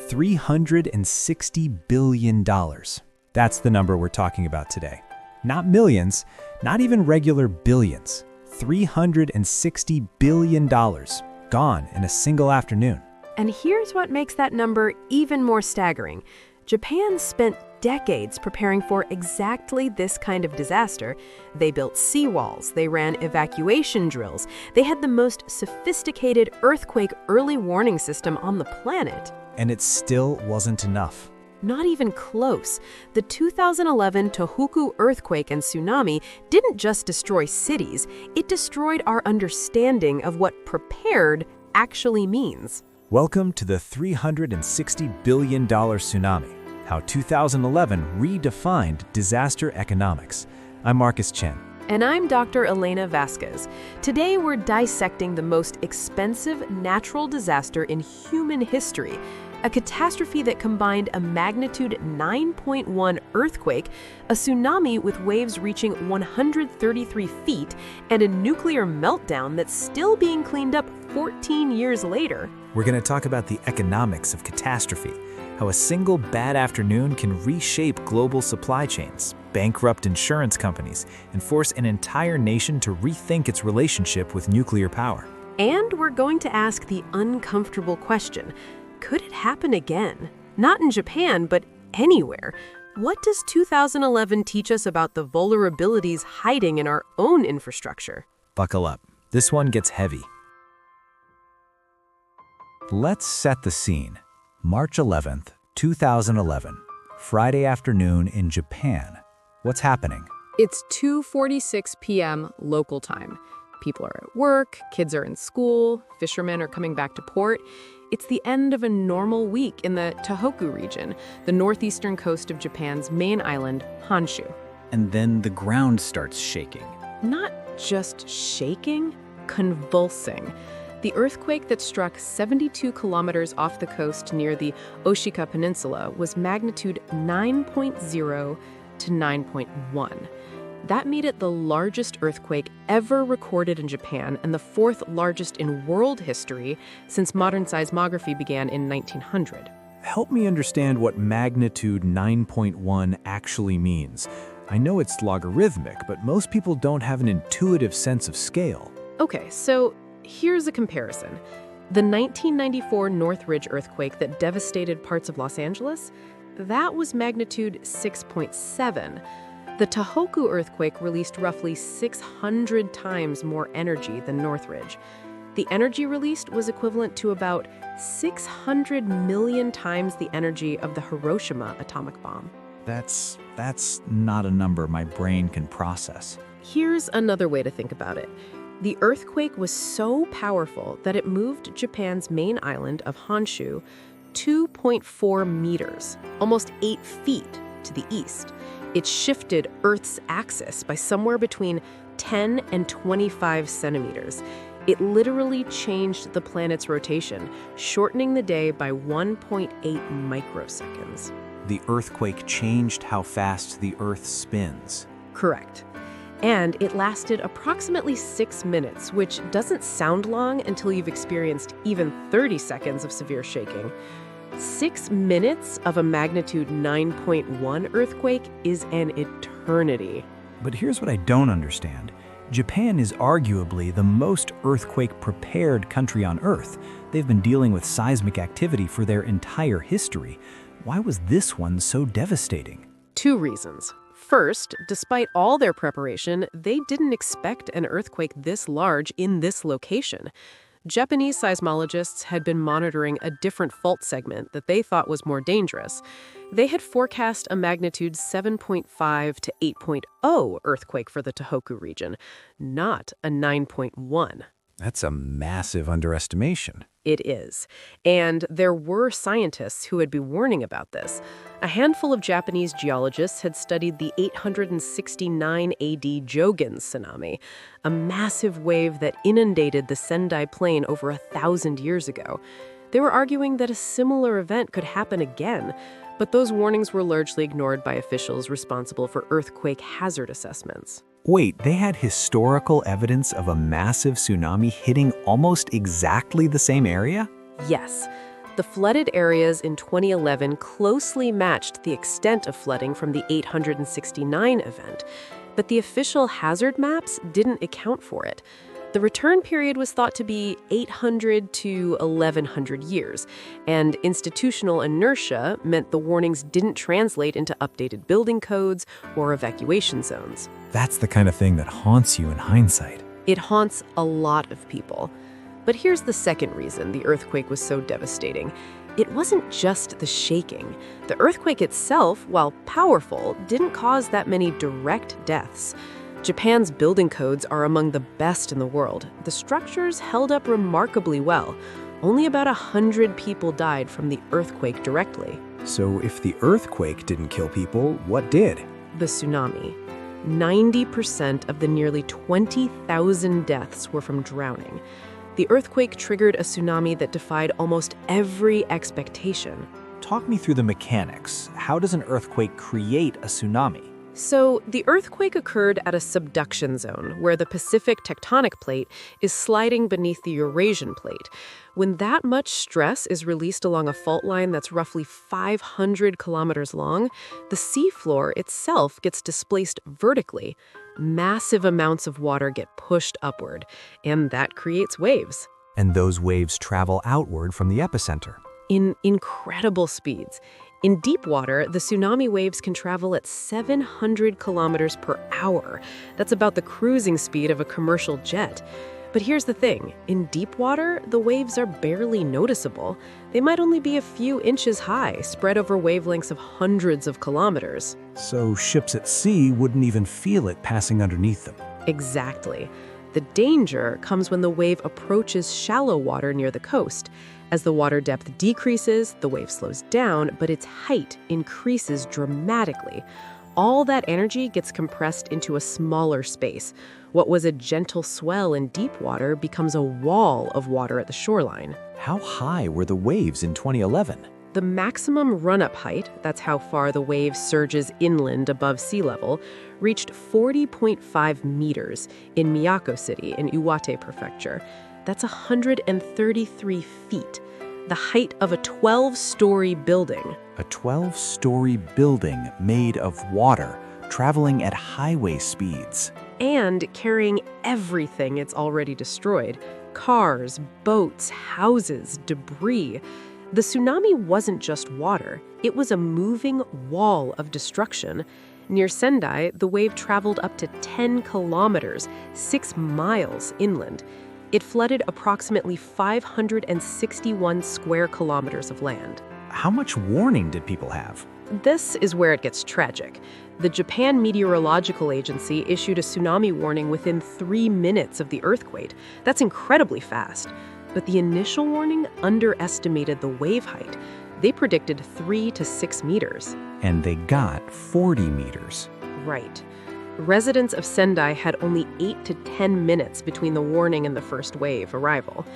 $360 billion. That's the number we're talking about today. Not millions, not even regular billions. $360 billion gone in a single afternoon. And here's what makes that number even more staggering. Japan spent decades preparing for exactly this kind of disaster. They built seawalls, they ran evacuation drills, they had the most sophisticated earthquake early warning system on the planet. And it still wasn't enough. Not even close. The 2011 Tohoku earthquake and tsunami didn't just destroy cities, it destroyed our understanding of what prepared actually means. Welcome to the $360 billion tsunami, how 2011 redefined disaster economics. I'm Marcus Chen. And I'm Dr. Elena Vasquez. Today we're dissecting the most expensive natural disaster in human history, a catastrophe that combined a magnitude 9.1 earthquake, a tsunami with waves reaching 133 feet, and a nuclear meltdown that's still being cleaned up 14 years later. We're going to talk about the economics of catastrophe, how a single bad afternoon can reshape global supply chains, bankrupt insurance companies, and force an entire nation to rethink its relationship with nuclear power. And we're going to ask the uncomfortable question: could it happen again? Not in Japan, but anywhere. What does 2011 teach us about the vulnerabilities hiding in our own infrastructure? Buckle up. This one gets heavy. Let's set the scene. March 11th, 2011, Friday afternoon in Japan. What's happening? It's 2:46 p.m. local time. People are at work, kids are in school, fishermen are coming back to port. It's the end of a normal week in the Tohoku region, the northeastern coast of Japan's main island, Honshu. And then the ground starts shaking. Not just shaking, convulsing. The earthquake that struck 72 kilometers off the coast near the Oshika Peninsula was magnitude 9.0 to 9.1. That made it the largest earthquake ever recorded in Japan and the fourth largest in world history since modern seismography began in 1900. Help me understand what magnitude 9.1 actually means. I know it's logarithmic, but most people don't have an intuitive sense of scale. Okay, so here's a comparison. The 1994 Northridge earthquake that devastated parts of Los Angeles, that was magnitude 6.7. The Tohoku earthquake released roughly 600 times more energy than Northridge. The energy released was equivalent to about 600 million times the energy of the Hiroshima atomic bomb. That's not a number my brain can process. Here's another way to think about it. The earthquake was so powerful that it moved Japan's main island of Honshu 2.4 meters, almost 8 feet to the east. It shifted Earth's axis by somewhere between 10 and 25 centimeters. It literally changed the planet's rotation, shortening the day by 1.8 microseconds. The earthquake changed how fast the Earth spins. Correct. And it lasted approximately 6 minutes, which doesn't sound long until you've experienced even 30 seconds of severe shaking. 6 minutes of a magnitude 9.1 earthquake is an eternity. But here's what I don't understand. Japan is arguably the most earthquake-prepared country on Earth. They've been dealing with seismic activity for their entire history. Why was this one so devastating? 2 reasons. First, despite all their preparation, they didn't expect an earthquake this large in this location. Japanese seismologists had been monitoring a different fault segment that they thought was more dangerous. They had forecast a magnitude 7.5 to 8.0 earthquake for the Tohoku region, not a 9.1. That's a massive underestimation. It is. And there were scientists who had been warning about this. A handful of Japanese geologists had studied the 869 AD Jogan tsunami, a massive wave that inundated the Sendai Plain over 1,000 years ago. They were arguing that a similar event could happen again, but those warnings were largely ignored by officials responsible for earthquake hazard assessments. Wait, they had historical evidence of a massive tsunami hitting almost exactly the same area? Yes. The flooded areas in 2011 closely matched the extent of flooding from the 869 event, but the official hazard maps didn't account for it. The return period was thought to be 800 to 1100 years, and institutional inertia meant the warnings didn't translate into updated building codes or evacuation zones. That's the kind of thing that haunts you in hindsight. It haunts a lot of people. But here's the second reason the earthquake was so devastating. It wasn't just the shaking. The earthquake itself, while powerful, didn't cause that many direct deaths. Japan's building codes are among the best in the world. The structures held up remarkably well. Only about 100 people died from the earthquake directly. So if the earthquake didn't kill people, what did? The tsunami. 90% of the nearly 20,000 deaths were from drowning. The earthquake triggered a tsunami that defied almost every expectation. Talk me through the mechanics. How does an earthquake create a tsunami? So, the earthquake occurred at a subduction zone, where the Pacific tectonic plate is sliding beneath the Eurasian plate. When that much stress is released along a fault line that's roughly 500 kilometers long, the seafloor itself gets displaced vertically. Massive amounts of water get pushed upward, and that creates waves. And those waves travel outward from the epicenter. In incredible speeds. In deep water, the tsunami waves can travel at 700 kilometers per hour. That's about the cruising speed of a commercial jet. But here's the thing. In deep water, the waves are barely noticeable. They might only be a few inches high, spread over wavelengths of hundreds of kilometers. So ships at sea wouldn't even feel it passing underneath them. Exactly. The danger comes when the wave approaches shallow water near the coast. As the water depth decreases, the wave slows down, but its height increases dramatically. All that energy gets compressed into a smaller space. What was a gentle swell in deep water becomes a wall of water at the shoreline. How high were the waves in 2011? The maximum run-up height, that's how far the wave surges inland above sea level, reached 40.5 meters in Miyako City in Iwate Prefecture. That's 133 feet, the height of a 12-story building. A 12-story building made of water, traveling at highway speeds. And carrying everything it's already destroyed. Cars, boats, houses, debris. The tsunami wasn't just water. It was a moving wall of destruction. Near Sendai, the wave traveled up to 10 kilometers, 6 miles inland. It flooded approximately 561 square kilometers of land. How much warning did people have? This is where it gets tragic. The Japan Meteorological Agency issued a tsunami warning within 3 minutes of the earthquake. That's incredibly fast. But the initial warning underestimated the wave height. They predicted 3 to 6 meters. And they got 40 meters. Right. Residents of Sendai had only 8 to 10 minutes between the warning and the first wave arrival.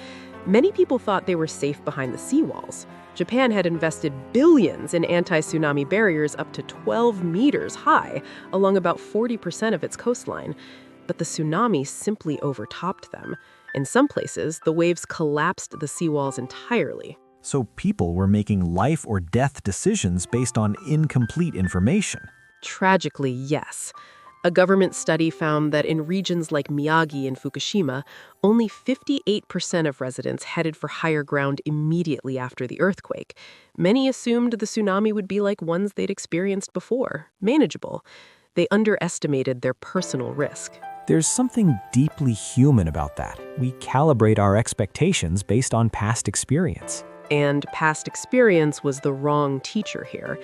Many people thought they were safe behind the seawalls. Japan had invested billions in anti-tsunami barriers up to 12 meters high along about 40% of its coastline. But the tsunami simply overtopped them. In some places, the waves collapsed the seawalls entirely. So people were making life or death decisions based on incomplete information. Tragically, yes. A government study found that in regions like Miyagi and Fukushima, only 58% of residents headed for higher ground immediately after the earthquake. Many assumed the tsunami would be like ones they'd experienced before, manageable. They underestimated their personal risk. There's something deeply human about that. We calibrate our expectations based on past experience. And past experience was the wrong teacher here.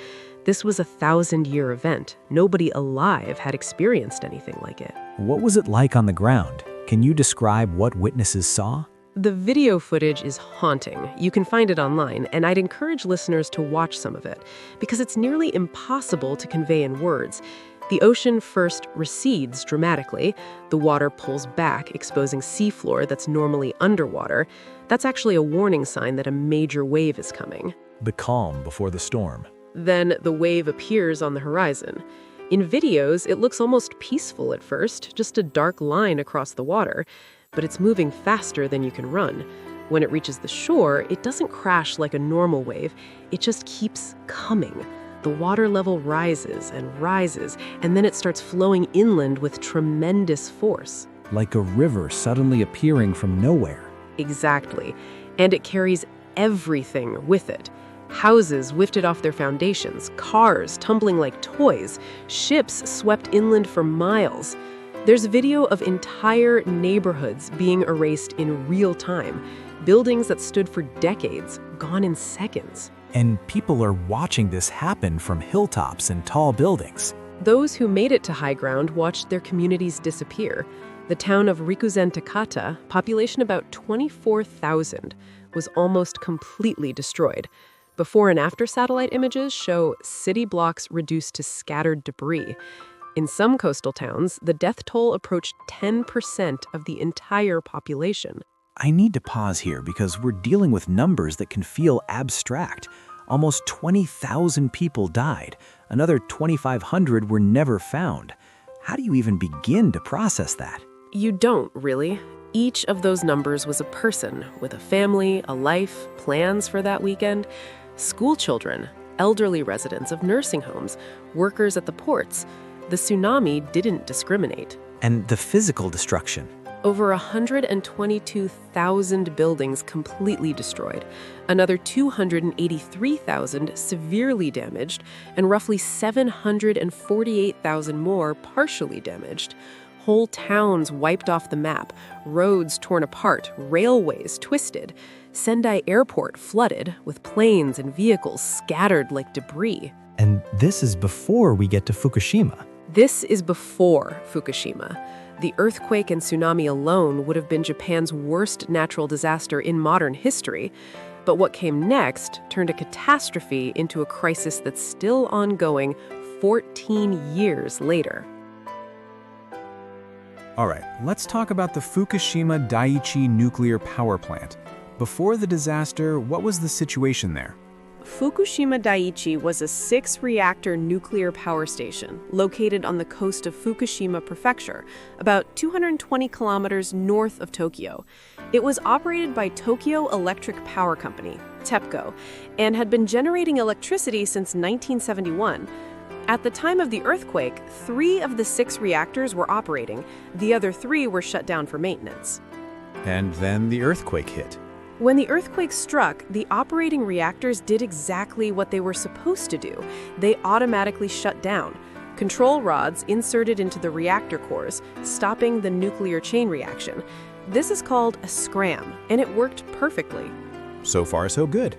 This was a 1,000-year event. Nobody alive had experienced anything like it. What was it like on the ground? Can you describe what witnesses saw? The video footage is haunting. You can find it online, and I'd encourage listeners to watch some of it, because it's nearly impossible to convey in words. The ocean first recedes dramatically. The water pulls back, exposing seafloor that's normally underwater. That's actually a warning sign that a major wave is coming. The calm before the storm. Then the wave appears on the horizon. In videos, it looks almost peaceful at first, just a dark line across the water, but it's moving faster than you can run. When it reaches the shore, it doesn't crash like a normal wave. It just keeps coming. The water level rises, and then it starts flowing inland with tremendous force. Like a river suddenly appearing from nowhere. Exactly. And it carries everything with it. Houses lifted off their foundations, cars tumbling like toys, ships swept inland for miles. There's video of entire neighborhoods being erased in real time, buildings that stood for decades, gone in seconds. And people are watching this happen from hilltops and tall buildings. Those who made it to high ground watched their communities disappear. The town of Rikuzen Takata, population about 24,000, was almost completely destroyed. Before and after satellite images show city blocks reduced to scattered debris. In some coastal towns, the death toll approached 10% of the entire population. I need to pause here because we're dealing with numbers that can feel abstract. Almost 20,000 people died. Another 2,500 were never found. How do you even begin to process that? You don't, really. Each of those numbers was a person with a family, a life, plans for that weekend. School children, elderly residents of nursing homes, workers at the ports. The tsunami didn't discriminate. And the physical destruction. Over 122,000 buildings completely destroyed, another 283,000 severely damaged, and roughly 748,000 more partially damaged. Whole towns wiped off the map, roads torn apart, railways twisted. Sendai Airport flooded, with planes and vehicles scattered like debris. And this is before we get to Fukushima. This is before Fukushima. The earthquake and tsunami alone would have been Japan's worst natural disaster in modern history. But what came next turned a catastrophe into a crisis that's still ongoing 14 years later. All right, let's talk about the Fukushima Daiichi nuclear power plant. Before the disaster, what was the situation there? Fukushima Daiichi was a 6-reactor nuclear power station located on the coast of Fukushima Prefecture, about 220 kilometers north of Tokyo. It was operated by Tokyo Electric Power Company, TEPCO, and had been generating electricity since 1971. At the time of the earthquake, 3 of the 6 reactors were operating. The other 3 were shut down for maintenance. And then the earthquake hit. When the earthquake struck, the operating reactors did exactly what they were supposed to do. They automatically shut down. Control rods inserted into the reactor cores, stopping the nuclear chain reaction. This is called a scram, and it worked perfectly. So far, so good.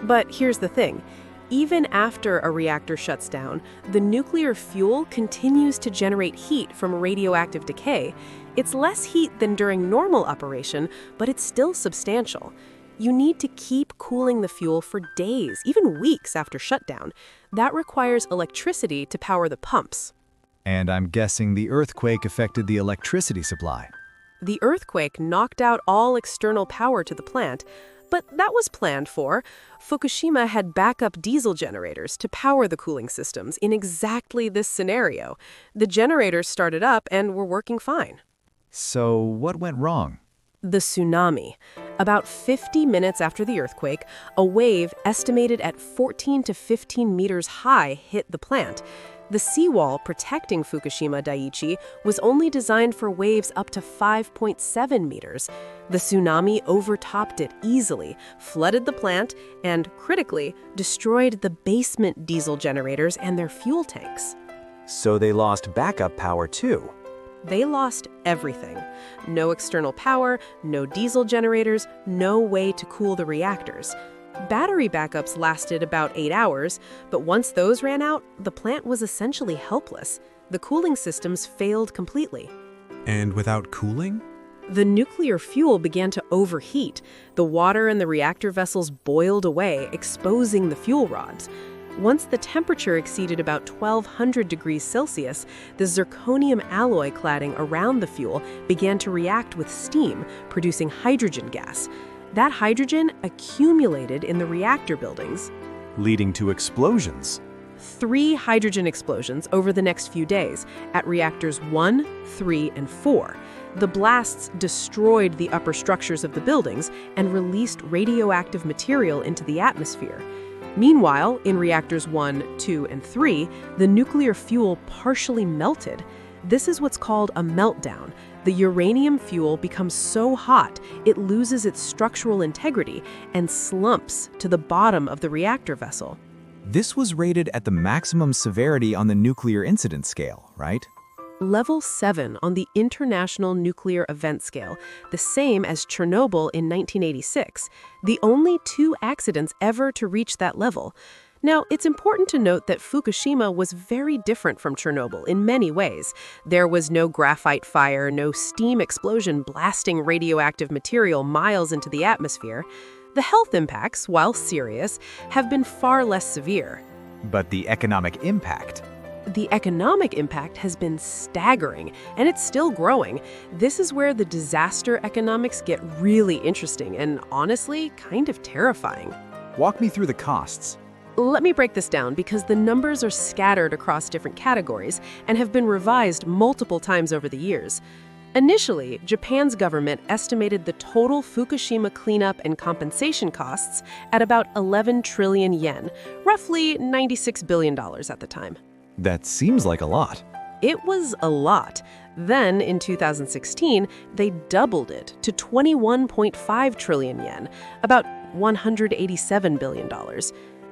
But here's the thing. Even after a reactor shuts down, the nuclear fuel continues to generate heat from radioactive decay. It's less heat than during normal operation, but it's still substantial. You need to keep cooling the fuel for days, even weeks after shutdown. That requires electricity to power the pumps. And I'm guessing the earthquake affected the electricity supply. The earthquake knocked out all external power to the plant, but that was planned for. Fukushima had backup diesel generators to power the cooling systems in exactly this scenario. The generators started up and were working fine. So what went wrong? The tsunami. About 50 minutes after the earthquake, a wave estimated at 14 to 15 meters high hit the plant. The seawall protecting Fukushima Daiichi was only designed for waves up to 5.7 meters. The tsunami overtopped it easily, flooded the plant, and, critically, destroyed the basement diesel generators and their fuel tanks. So they lost backup power too. They lost everything. No external power, no diesel generators, no way to cool the reactors. Battery backups lasted about 8 hours, but once those ran out, the plant was essentially helpless. The cooling systems failed completely. And without cooling? The nuclear fuel began to overheat. The water in the reactor vessels boiled away, exposing the fuel rods. Once the temperature exceeded about 1,200 degrees Celsius, the zirconium alloy cladding around the fuel began to react with steam, producing hydrogen gas. That hydrogen accumulated in the reactor buildings, Leading to explosions. 3 hydrogen explosions over the next few days at reactors 1, 3, and 4. The blasts destroyed the upper structures of the buildings and released radioactive material into the atmosphere. Meanwhile, in reactors 1, 2, and 3, the nuclear fuel partially melted. This is what's called a meltdown. The uranium fuel becomes so hot, it loses its structural integrity and slumps to the bottom of the reactor vessel. This was rated at the maximum severity on the nuclear incident scale, right? Level 7 on the International Nuclear Event Scale, the same as Chernobyl in 1986, the only 2 accidents ever to reach that level. Now, it's important to note that Fukushima was very different from Chernobyl in many ways. There was no graphite fire, no steam explosion blasting radioactive material miles into the atmosphere. The health impacts, while serious, have been far less severe. But the economic impact? The economic impact has been staggering, and it's still growing. This is where the disaster economics get really interesting and, honestly, kind of terrifying. Walk me through the costs. Let me break this down because the numbers are scattered across different categories and have been revised multiple times over the years. Initially, Japan's government estimated the total Fukushima cleanup and compensation costs at about 11 trillion yen, roughly $96 billion at the time. That seems like a lot. It was a lot. Then, in 2016, they doubled it to 21.5 trillion yen, about $187 billion.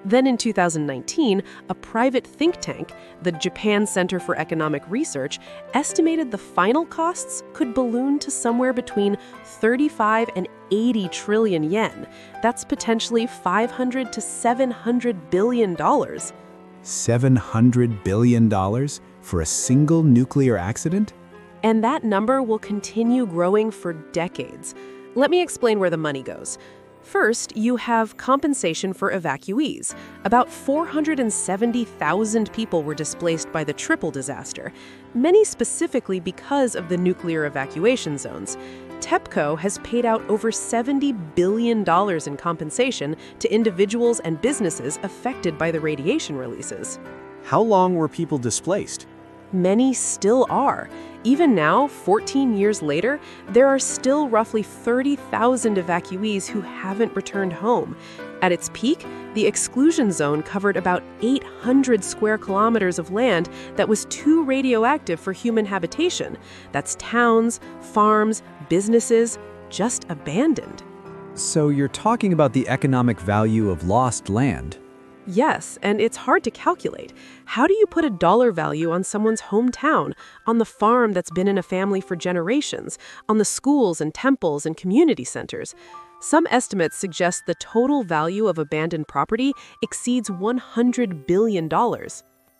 Then in 2019, a private think tank, the Japan Center for Economic Research, estimated the final costs could balloon to somewhere between 35 and 80 trillion yen. That's potentially $500 to $700 billion. $700 billion for a single nuclear accident? And that number will continue growing for decades. Let me explain where the money goes. First, you have compensation for evacuees. About 470,000 people were displaced by the triple disaster, many specifically because of the nuclear evacuation zones. TEPCO has paid out over $70 billion in compensation to individuals and businesses affected by the radiation releases. How long were people displaced? Many still are. Even now, 14 years later, there are still roughly 30,000 evacuees who haven't returned home. At its peak, the exclusion zone covered about 800 square kilometers of land that was too radioactive for human habitation. That's towns, farms, businesses, just abandoned. So you're talking about the economic value of lost land? Yes, and it's hard to calculate. How do you put a dollar value on someone's hometown, on the farm that's been in a family for generations, on the schools and temples and community centers? Some estimates suggest the total value of abandoned property exceeds $100 billion.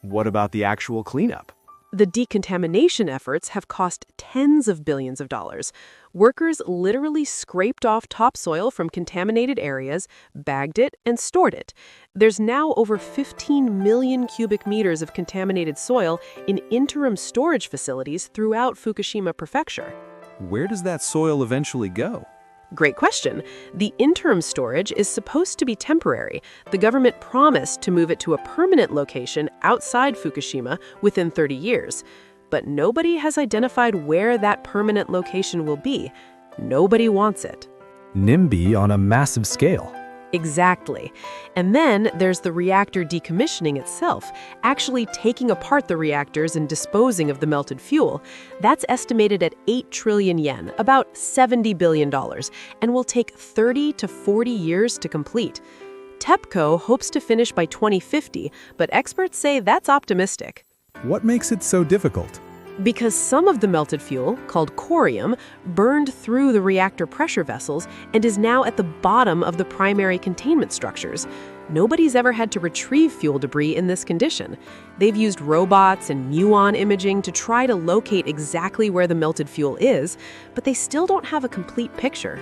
What about the actual cleanup? The decontamination efforts have cost tens of billions of dollars. Workers literally scraped off topsoil from contaminated areas, bagged it, and stored it. There's now over 15 million cubic meters of contaminated soil in interim storage facilities throughout Fukushima Prefecture. Where does that soil eventually go? Great question. The interim storage is supposed to be temporary. The government promised to move it to a permanent location outside Fukushima within 30 years. But nobody has identified where that permanent location will be. Nobody wants it. NIMBY on a massive scale. Exactly. And then there's the reactor decommissioning itself, actually taking apart the reactors and disposing of the melted fuel. That's estimated at 8 trillion yen, about $70 billion, and will take 30 to 40 years to complete. TEPCO hopes to finish by 2050, but experts say that's optimistic. What makes it so difficult? Because some of the melted fuel, called corium, burned through the reactor pressure vessels and is now at the bottom of the primary containment structures. Nobody's ever had to retrieve fuel debris in this condition. They've used robots and muon imaging to try to locate exactly where the melted fuel is, but they still don't have a complete picture.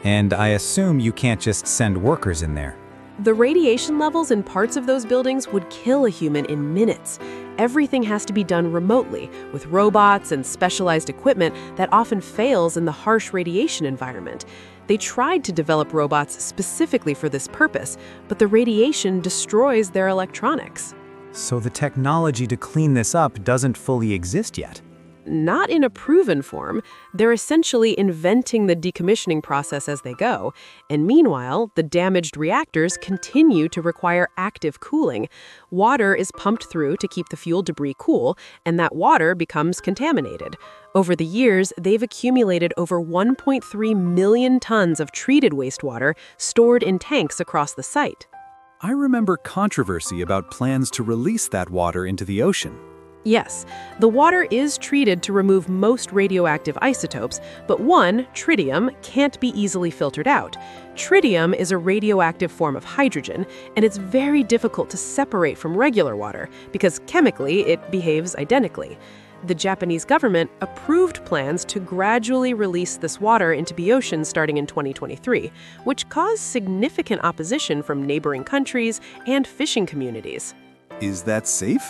And I assume you can't just send workers in there. The radiation levels in parts of those buildings would kill a human in minutes. Everything has to be done remotely, with robots and specialized equipment that often fails in the harsh radiation environment. They tried to develop robots specifically for this purpose, but the radiation destroys their electronics. So the technology to clean this up doesn't fully exist yet. Not in a proven form. They're essentially inventing the decommissioning process as they go. And meanwhile, the damaged reactors continue to require active cooling. Water is pumped through to keep the fuel debris cool, and that water becomes contaminated. Over the years, they've accumulated over 1.3 million tons of treated wastewater stored in tanks across the site. I remember controversy about plans to release that water into the ocean. Yes, the water is treated to remove most radioactive isotopes, but one, tritium, can't be easily filtered out. Tritium is a radioactive form of hydrogen, and it's very difficult to separate from regular water because chemically it behaves identically. The Japanese government approved plans to gradually release this water into the ocean starting in 2023, which caused significant opposition from neighboring countries and fishing communities. Is that safe?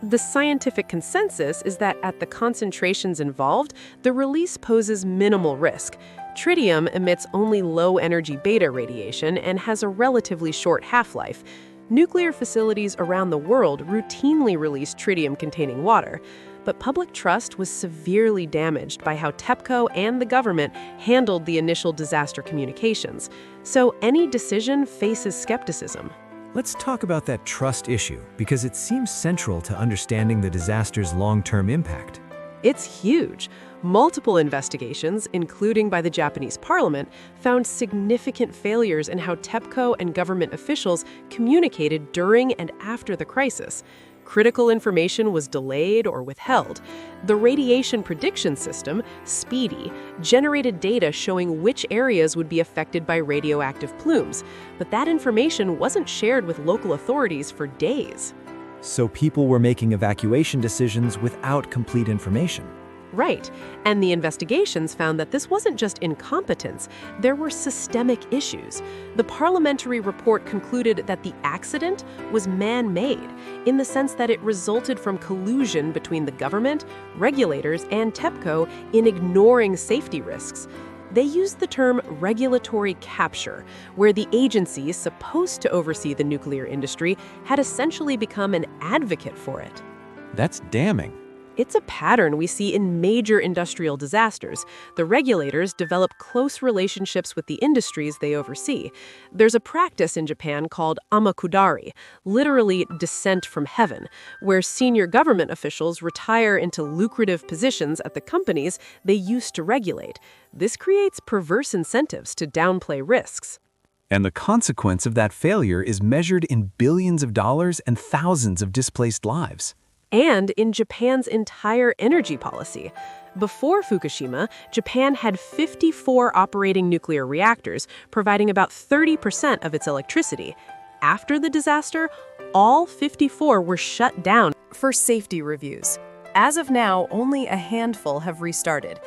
The scientific consensus is that at the concentrations involved, the release poses minimal risk. Tritium emits only low-energy beta radiation and has a relatively short half-life. Nuclear facilities around the world routinely release tritium-containing water, but public trust was severely damaged by how TEPCO and the government handled the initial disaster communications. So any decision faces skepticism. Let's talk about that trust issue, because it seems central to understanding the disaster's long-term impact. It's huge. Multiple investigations, including by the Japanese parliament, found significant failures in how TEPCO and government officials communicated during and after the crisis. Critical information was delayed or withheld. The radiation prediction system, SPEEDY, generated data showing which areas would be affected by radioactive plumes, but that information wasn't shared with local authorities for days. So people were making evacuation decisions without complete information. Right, and the investigations found that this wasn't just incompetence, there were systemic issues. The parliamentary report concluded that the accident was man-made, in the sense that it resulted from collusion between the government, regulators, and TEPCO in ignoring safety risks. They used the term regulatory capture, where the agency supposed to oversee the nuclear industry had essentially become an advocate for it. That's damning. It's a pattern we see in major industrial disasters. The regulators develop close relationships with the industries they oversee. There's a practice in Japan called amakudari, literally descent from heaven, where senior government officials retire into lucrative positions at the companies they used to regulate. This creates perverse incentives to downplay risks. And the consequence of that failure is measured in billions of dollars and thousands of displaced lives. And in Japan's entire energy policy. Before Fukushima, Japan had 54 operating nuclear reactors, providing about 30% of its electricity. After the disaster, all 54 were shut down For safety reviews. As of now, only a handful have restarted.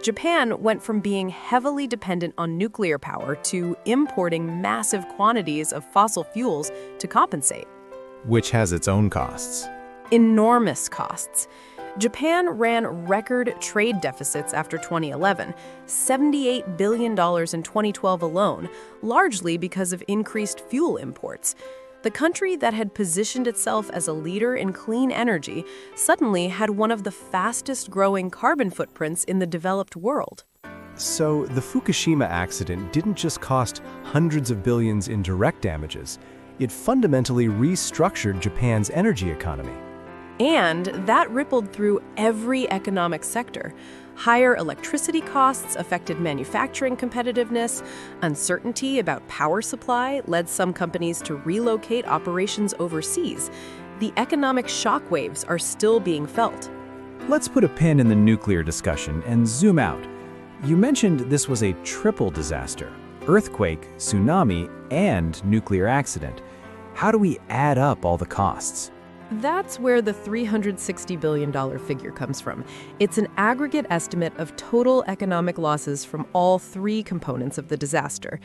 Japan went from being heavily dependent on nuclear power to importing massive quantities of fossil fuels to compensate. Which has its own costs. Enormous costs. Japan ran record trade deficits after 2011, $78 billion in 2012 alone, largely because of increased fuel imports. The country that had positioned itself as a leader in clean energy suddenly had one of the fastest growing carbon footprints in the developed world. So the Fukushima accident didn't just cost hundreds of billions in direct damages, it fundamentally restructured Japan's energy economy. And that rippled through every economic sector. Higher electricity costs affected manufacturing competitiveness. Uncertainty about power supply led some companies to relocate operations overseas. The economic shockwaves are still being felt. Let's put a pin in the nuclear discussion and zoom out. You mentioned this was a triple disaster: earthquake, tsunami, and nuclear accident. How do we add up all the costs? That's where the $360 billion figure comes from. It's an aggregate estimate of total economic losses from all three components of the disaster.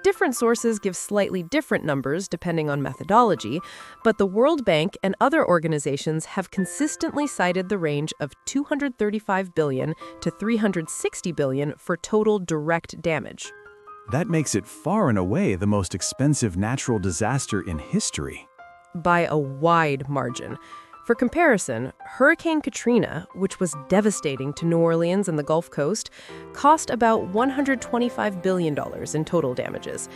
Different sources give slightly different numbers depending on methodology, but the World Bank and other organizations have consistently cited the range of $235 billion to $360 billion for total direct damage. That makes it far and away the most expensive natural disaster in history. by a wide margin. For comparison, Hurricane Katrina, which was devastating to New Orleans and the Gulf Coast, cost about $125 billion in total damages.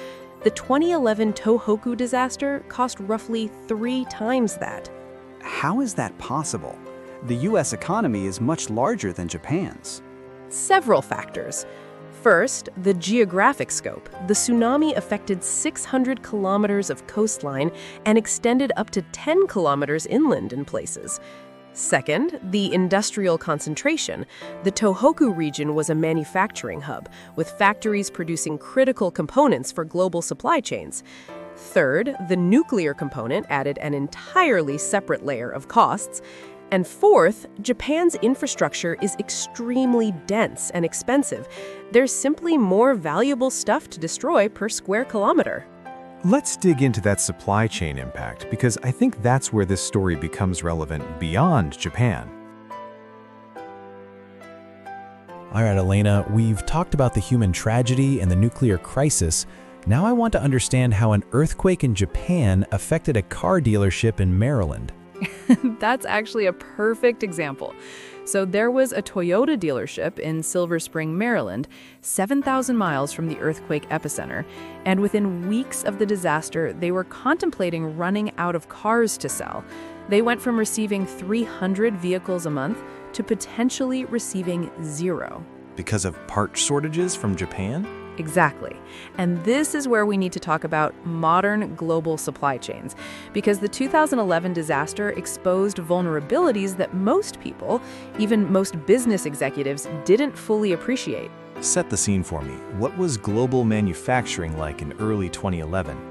The 2011 Tohoku disaster cost roughly 3 times that. How is that possible? The U.S. economy is much larger than Japan's. Several factors. First, the geographic scope. The tsunami affected 600 kilometers of coastline and extended up to 10 kilometers inland in places. Second, the industrial concentration. The Tohoku region was a manufacturing hub, with factories producing critical components for global supply chains. Third, the nuclear component added an entirely separate layer of costs. And fourth, Japan's infrastructure is extremely dense and expensive. There's simply more valuable stuff to destroy per square kilometer. Let's dig into that supply chain impact, because I think that's where this story becomes relevant beyond Japan. All right, Elena, we've talked about the human tragedy and the nuclear crisis. Now I want to understand how an earthquake in Japan affected a car dealership in Maryland. That's actually a perfect example. So there was a Toyota dealership in Silver Spring, Maryland, 7,000 miles from the earthquake epicenter, and within weeks of the disaster, they were contemplating running out of cars to sell. They went from receiving 300 vehicles a month to potentially receiving 0. Because of part shortages from Japan? Exactly. And this is where we need to talk about modern global supply chains, because the 2011 disaster exposed vulnerabilities that most people, even most business executives, didn't fully appreciate. Set the scene for me. What was global manufacturing like in early 2011?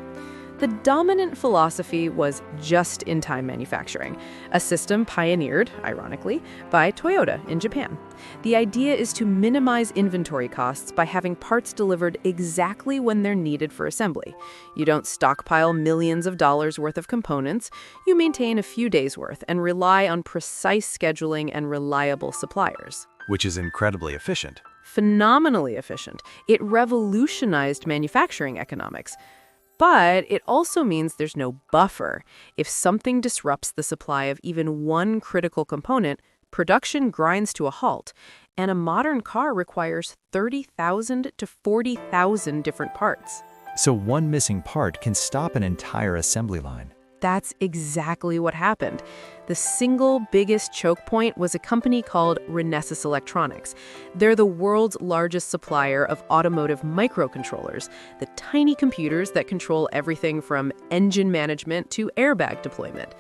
The dominant philosophy was just-in-time manufacturing, a system pioneered, ironically, by Toyota in Japan. The idea is to minimize inventory costs by having parts delivered exactly when they're needed for assembly. You don't stockpile millions of dollars worth of components, you maintain a few days' worth and rely on precise scheduling and reliable suppliers. Which is incredibly efficient. Phenomenally efficient. It revolutionized manufacturing economics. But it also means there's no buffer. If something disrupts the supply of even one critical component, production grinds to a halt, and a modern car requires 30,000 to 40,000 different parts. So one missing part can stop an entire assembly line. That's exactly what happened. The single biggest choke point was a company called Renesas Electronics. They're the world's largest supplier of automotive microcontrollers, the tiny computers that control everything from engine management to airbag deployment.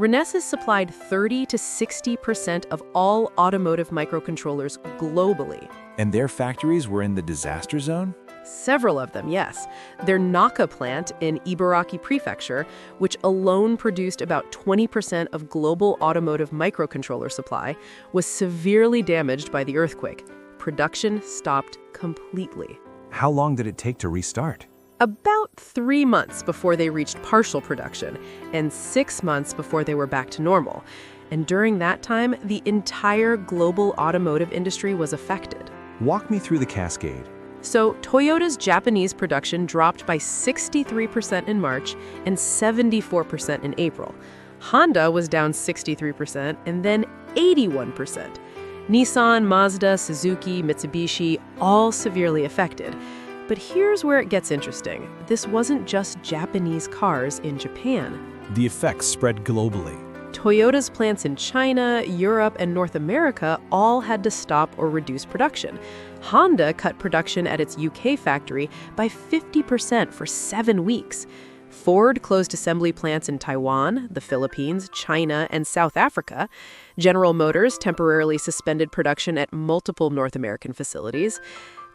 Renesas supplied 30 to 60% of all automotive microcontrollers globally. And their factories were in the disaster zone? Several of them, yes. Their Naka plant in Ibaraki Prefecture, which alone produced about 20% of global automotive microcontroller supply, was severely damaged by the earthquake. Production stopped completely. How long did it take to restart? About 3 months before they reached partial production, and 6 months before they were back to normal. And during that time, the entire global automotive industry was affected. Walk me through the cascade. So Toyota's Japanese production dropped by 63% in March and 74% in April. Honda was down 63% and then 81%. Nissan, Mazda, Suzuki, Mitsubishi, all severely affected. But here's where it gets interesting. This wasn't just Japanese cars in Japan. The effects spread globally. Toyota's plants in China, Europe, and North America all had to stop or reduce production. Honda cut production at its UK factory by 50% for 7 weeks. Ford closed assembly plants in Taiwan, the Philippines, China, and South Africa. General Motors temporarily suspended production at multiple North American facilities.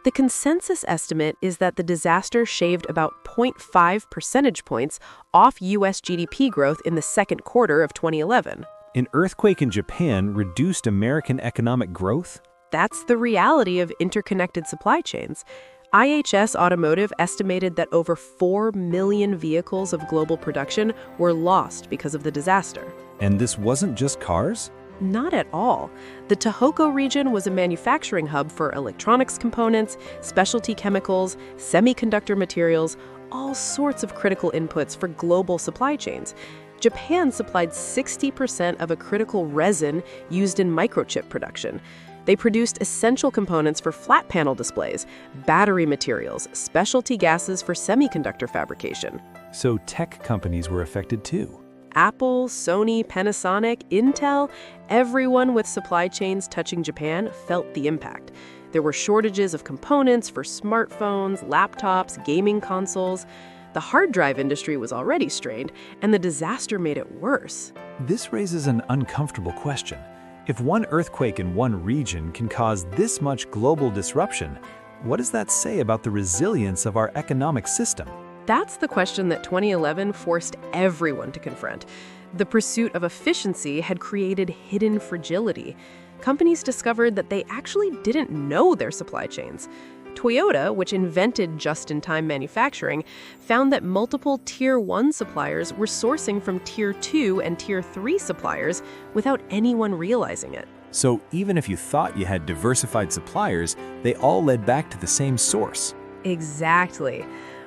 The consensus estimate is that the disaster shaved about 0.5 percentage points off U.S. GDP growth in the second quarter of 2011. An earthquake in Japan reduced American economic growth? That's the reality of interconnected supply chains. IHS Automotive estimated that over 4 million vehicles of global production were lost because of the disaster. And this wasn't just cars? Not at all. The Tohoku region was a manufacturing hub for electronics components, specialty chemicals, semiconductor materials, all sorts of critical inputs for global supply chains. Japan supplied 60% of a critical resin used in microchip production. They produced essential components for flat panel displays, battery materials, specialty gases for semiconductor fabrication. So tech companies were affected too. Apple, Sony, Panasonic, Intel, everyone with supply chains touching Japan felt the impact. There were shortages of components for smartphones, laptops, gaming consoles. The hard drive industry was already strained, and the disaster made it worse. This raises an uncomfortable question. If one earthquake in one region can cause this much global disruption, what does that say about the resilience of our economic system? That's the question that 2011 forced everyone to confront. The pursuit of efficiency had created hidden fragility. Companies discovered that they actually didn't know their supply chains. Toyota, which invented just-in-time manufacturing, found that multiple Tier 1 suppliers were sourcing from Tier 2 and Tier 3 suppliers without anyone realizing it. So even if you thought you had diversified suppliers, they all led back to the same source. Exactly.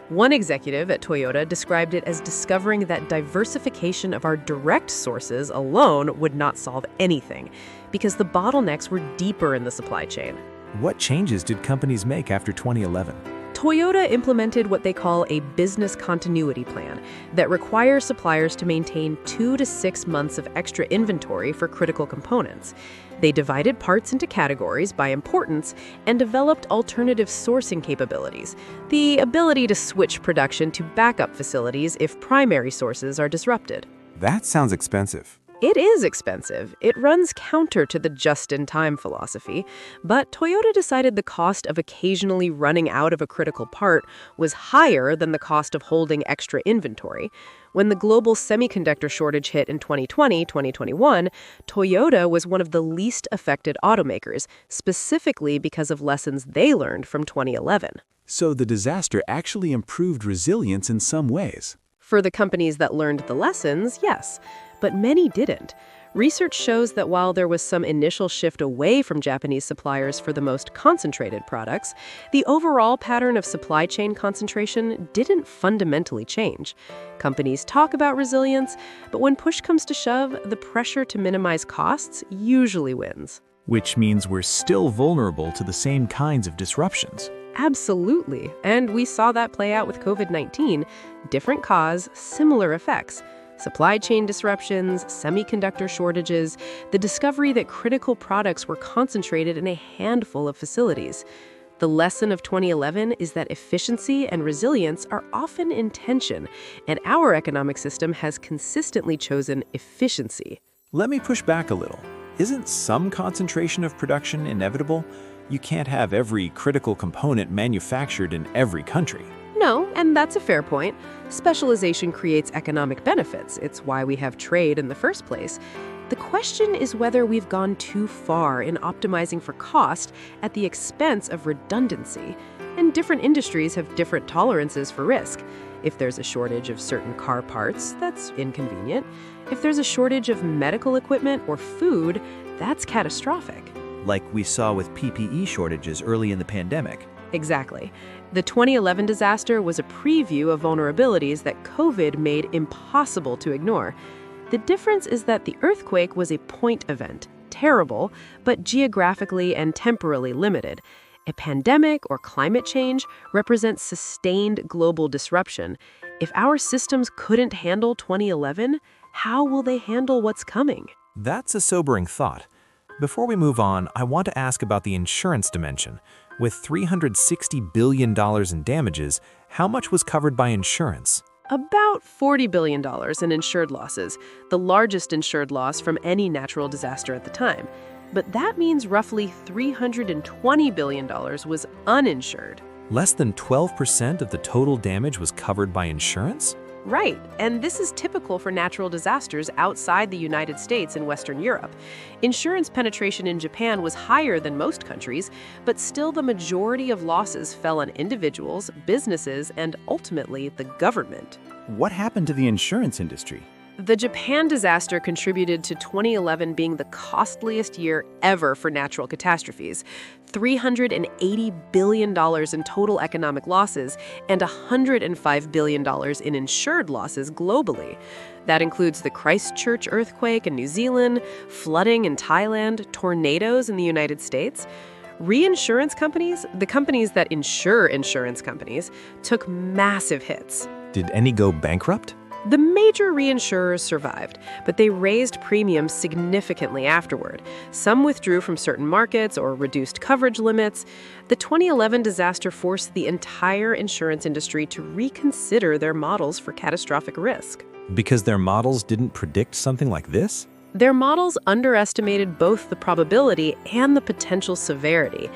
One executive at Toyota described it as discovering that diversification of our direct sources alone would not solve anything, because the bottlenecks were deeper in the supply chain. What changes did companies make after 2011? Toyota implemented what they call a business continuity plan that requires suppliers to maintain 2 to 6 months of extra inventory for critical components. They divided parts into categories by importance and developed alternative sourcing capabilities, the ability to switch production to backup facilities if primary sources are disrupted. That sounds expensive. It is expensive. It runs counter to the just-in-time philosophy, but Toyota decided the cost of occasionally running out of a critical part was higher than the cost of holding extra inventory. When the global semiconductor shortage hit in 2020-2021, Toyota was one of the least affected automakers, specifically because of lessons they learned from 2011. So the disaster actually improved resilience in some ways. For the companies that learned the lessons, yes, but many didn't. Research shows that while there was some initial shift away from Japanese suppliers for the most concentrated products, the overall pattern of supply chain concentration didn't fundamentally change. Companies talk about resilience, but when push comes to shove, the pressure to minimize costs usually wins. Which means we're still vulnerable to the same kinds of disruptions. Absolutely, and we saw that play out with COVID-19. Different cause, similar effects. Supply chain disruptions, semiconductor shortages, the discovery that critical products were concentrated in a handful of facilities. The lesson of 2011 is that efficiency and resilience are often in tension, and our economic system has consistently chosen efficiency. Let me push back a little. Isn't some concentration of production inevitable? You can't have every critical component manufactured in every country. No, and that's a fair point. Specialization creates economic benefits. It's why we have trade in the first place. The question is whether we've gone too far in optimizing for cost at the expense of redundancy. And different industries have different tolerances for risk. If there's a shortage of certain car parts, that's inconvenient. If there's a shortage of medical equipment or food, that's catastrophic. Like we saw with PPE shortages early in the pandemic. Exactly. The 2011 disaster was a preview of vulnerabilities that COVID made impossible to ignore. The difference is that the earthquake was a point event, terrible, but geographically and temporally limited. A pandemic or climate change represents sustained global disruption. If our systems couldn't handle 2011, how will they handle what's coming? That's a sobering thought. Before we move on, I want to ask about the insurance dimension. With $360 billion in damages, how much was covered by insurance? About $40 billion in insured losses, the largest insured loss from any natural disaster at the time. But that means roughly $320 billion was uninsured. Less than 12% of the total damage was covered by insurance? Right, and this is typical for natural disasters outside the United States and Western Europe. Insurance penetration in Japan was higher than most countries, but still the majority of losses fell on individuals, businesses, and ultimately the government. What happened to the insurance industry? The Japan disaster contributed to 2011 being the costliest year ever for natural catastrophes. $380 billion in total economic losses and $105 billion in insured losses globally. That includes the Christchurch earthquake in New Zealand, flooding in Thailand, tornadoes in the United States. Reinsurance companies, the companies that insure insurance companies, took massive hits. Did any go bankrupt? The major reinsurers survived, but they raised premiums significantly afterward. Some withdrew from certain markets or reduced coverage limits. The 2011 disaster forced the entire insurance industry to reconsider their models for catastrophic risk. Because their models didn't predict something like this? Their models underestimated both the probability and the potential severity.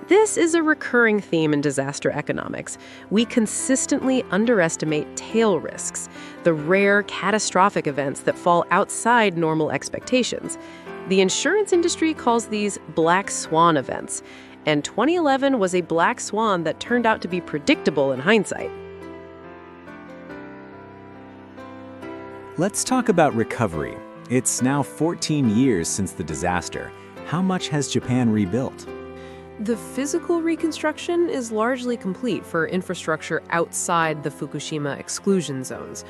This is a recurring theme in disaster economics. We consistently underestimate tail risks, the rare catastrophic events that fall outside normal expectations. The insurance industry calls these black swan events, and 2011 was a black swan that turned out to be predictable in hindsight. Let's talk about recovery. It's now 14 years since the disaster. How much has Japan rebuilt? The physical reconstruction is largely complete for infrastructure outside the Fukushima exclusion zones.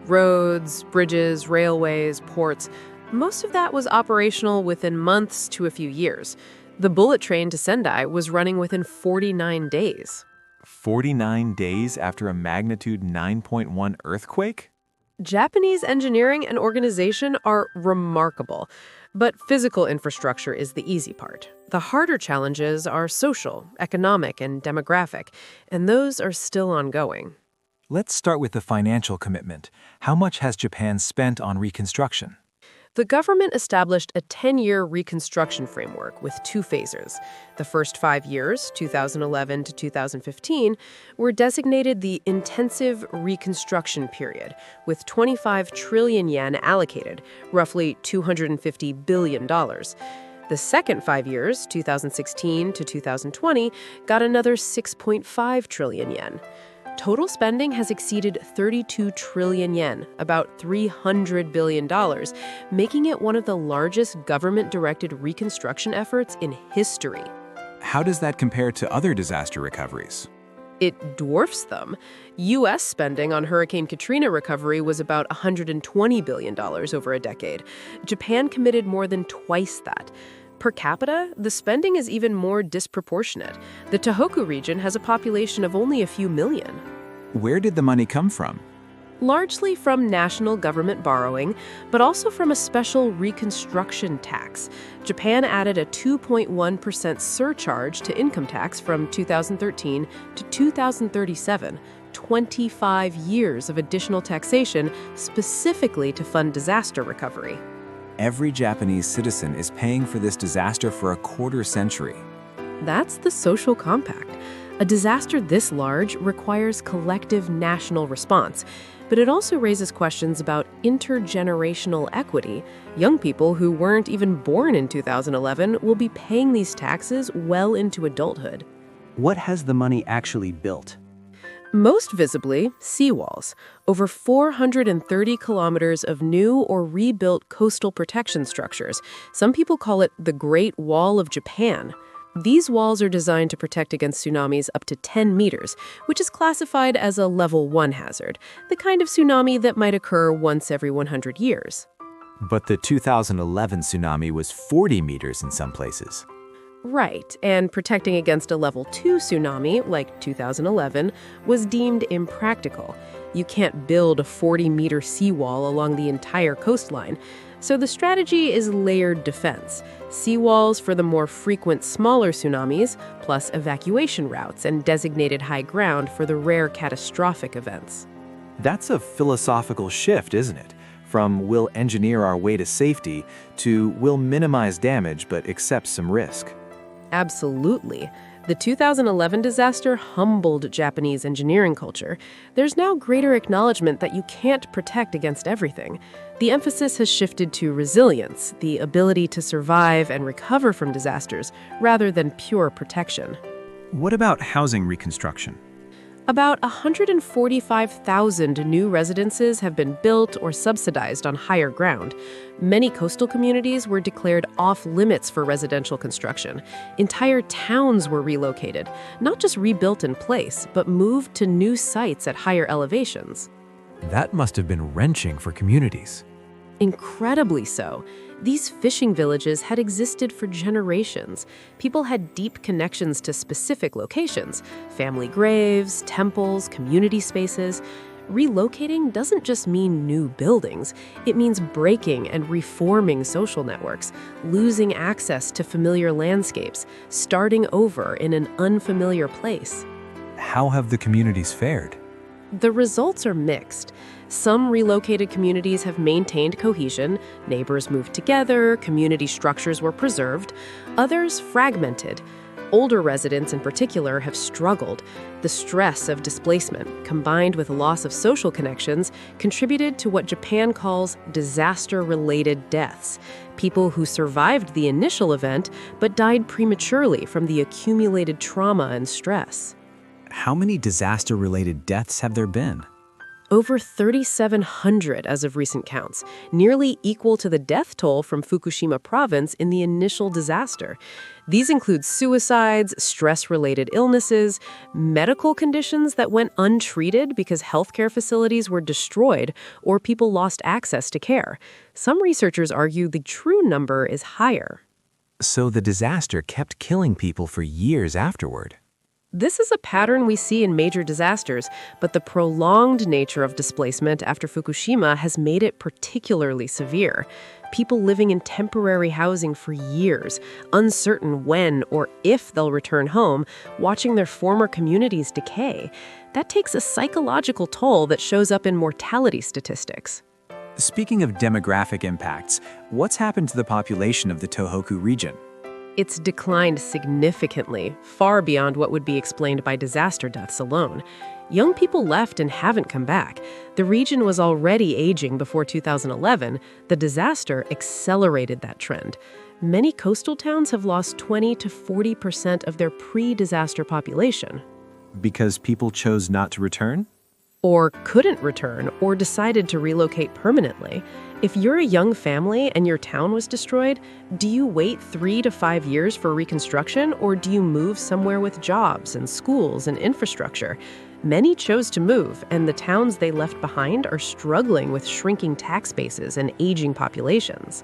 Roads, bridges, railways, ports. Most of that was operational within months to a few years. The bullet train to Sendai was running within 49 days. 49 days after a magnitude 9.1 earthquake? Japanese engineering and organization are remarkable, but physical infrastructure is the easy part. The harder challenges are social, economic, and demographic, and those are still ongoing. Let's start with the financial commitment. How much has Japan spent on reconstruction? The government established a 10-year reconstruction framework with two phases. The first 5 years, 2011 to 2015, were designated the intensive reconstruction period, with 25 trillion yen allocated, roughly $250 billion. The second 5 years, 2016 to 2020, got another 6.5 trillion yen. Total spending has exceeded 32 trillion yen, about $300 billion, making it one of the largest government-directed reconstruction efforts in history. How does that compare to other disaster recoveries? It dwarfs them. U.S. spending on Hurricane Katrina recovery was about $120 billion over a decade. Japan committed more than twice that. Per capita, the spending is even more disproportionate. The Tohoku region has a population of only a few million. Where did the money come from? Largely from national government borrowing, but also from a special reconstruction tax. Japan added a 2.1% surcharge to income tax from 2013 to 2037, 25 years of additional taxation specifically to fund disaster recovery. Every Japanese citizen is paying for this disaster for a quarter century. That's the social compact. A disaster this large requires collective national response, but it also raises questions about intergenerational equity. Young people who weren't even born in 2011 will be paying these taxes well into adulthood. What has the money actually built? Most visibly, seawalls. Over 430 kilometers of new or rebuilt coastal protection structures. Some people call it the Great Wall of Japan. These walls are designed to protect against tsunamis up to 10 meters, which is classified as a level 1 hazard, the kind of tsunami that might occur once every 100 years. But the 2011 tsunami was 40 meters in some places. Right, and protecting against a level 2 tsunami, like 2011, was deemed impractical. You can't build a 40-meter seawall along the entire coastline, so the strategy is layered defense. Seawalls for the more frequent smaller tsunamis, plus evacuation routes and designated high ground for the rare catastrophic events. That's a philosophical shift, isn't it? From we'll engineer our way to safety to we'll minimize damage but accept some risk. Absolutely. The 2011 disaster humbled Japanese engineering culture. There's now greater acknowledgement that you can't protect against everything. The emphasis has shifted to resilience, the ability to survive and recover from disasters, rather than pure protection. What about housing reconstruction? About 145,000 new residences have been built or subsidized on higher ground. Many coastal communities were declared off-limits for residential construction. Entire towns were relocated, not just rebuilt in place, but moved to new sites at higher elevations. That must have been wrenching for communities. Incredibly so. These fishing villages had existed for generations. People had deep connections to specific locations, family graves, temples, community spaces. Relocating doesn't just mean new buildings. It means breaking and reforming social networks, losing access to familiar landscapes, starting over in an unfamiliar place. How have the communities fared? The results are mixed. Some relocated communities have maintained cohesion, neighbors moved together, community structures were preserved. Others fragmented. Older residents in particular have struggled. The stress of displacement, combined with loss of social connections, contributed to what Japan calls disaster-related deaths. People who survived the initial event but died prematurely from the accumulated trauma and stress. How many disaster-related deaths have there been? Over 3,700 as of recent counts, nearly equal to the death toll from Fukushima province in the initial disaster. These include suicides, stress-related illnesses, medical conditions that went untreated because healthcare facilities were destroyed or people lost access to care. Some researchers argue the true number is higher. So the disaster kept killing people for years afterward. This is a pattern we see in major disasters, but the prolonged nature of displacement after Fukushima has made it particularly severe. People living in temporary housing for years, uncertain when or if they'll return home, watching their former communities decay. That takes a psychological toll that shows up in mortality statistics. Speaking of demographic impacts, what's happened to the population of the Tohoku region? It's declined significantly, far beyond what would be explained by disaster deaths alone. Young people left and haven't come back. The region was already aging before 2011. The disaster accelerated that trend. Many coastal towns have lost 20 to 40% of their pre-disaster population. Because people chose not to return? Or couldn't return, or decided to relocate permanently. If you're a young family and your town was destroyed, do you wait 3 to 5 years for reconstruction, or do you move somewhere with jobs and schools and infrastructure? Many chose to move, and the towns they left behind are struggling with shrinking tax bases and aging populations.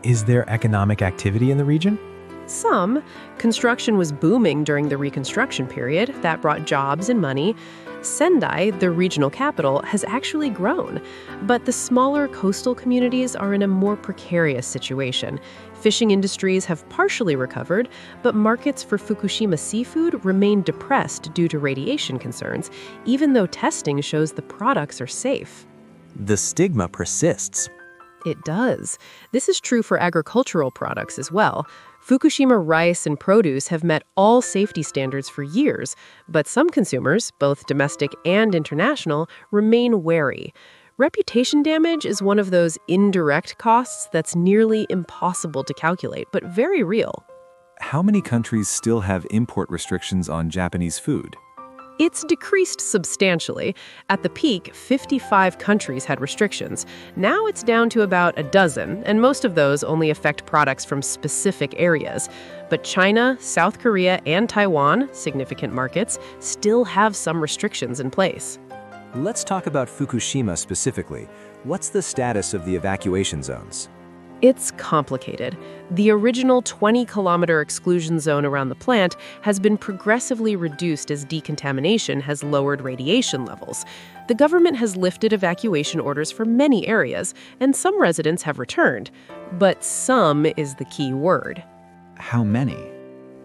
Is there economic activity in the region? Some. Construction was booming during the Reconstruction period. That brought jobs and money. Sendai, the regional capital, has actually grown, but the smaller coastal communities are in a more precarious situation. Fishing industries have partially recovered, but markets for Fukushima seafood remain depressed due to radiation concerns, even though testing shows the products are safe. The stigma persists. It does. This is true for agricultural products as well. Fukushima rice and produce have met all safety standards for years, but some consumers, both domestic and international, remain wary. Reputation damage is one of those indirect costs that's nearly impossible to calculate, but very real. How many countries still have import restrictions on Japanese food? It's decreased substantially. At the peak, 55 countries had restrictions. Now it's down to about a dozen, and most of those only affect products from specific areas. But China, South Korea, and Taiwan, significant markets, still have some restrictions in place. Let's talk about Fukushima specifically. What's the status of the evacuation zones? It's complicated. The original 20-kilometer exclusion zone around the plant has been progressively reduced as decontamination has lowered radiation levels. The government has lifted evacuation orders for many areas, and some residents have returned. But some is the key word. How many?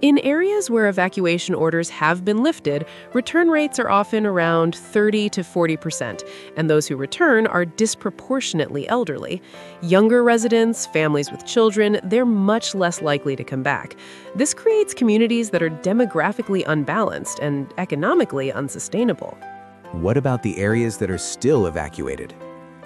In areas where evacuation orders have been lifted, return rates are often around 30 to 40%, and those who return are disproportionately elderly. Younger residents, families with children, they're much less likely to come back. This creates communities that are demographically unbalanced and economically unsustainable. What about the areas that are still evacuated?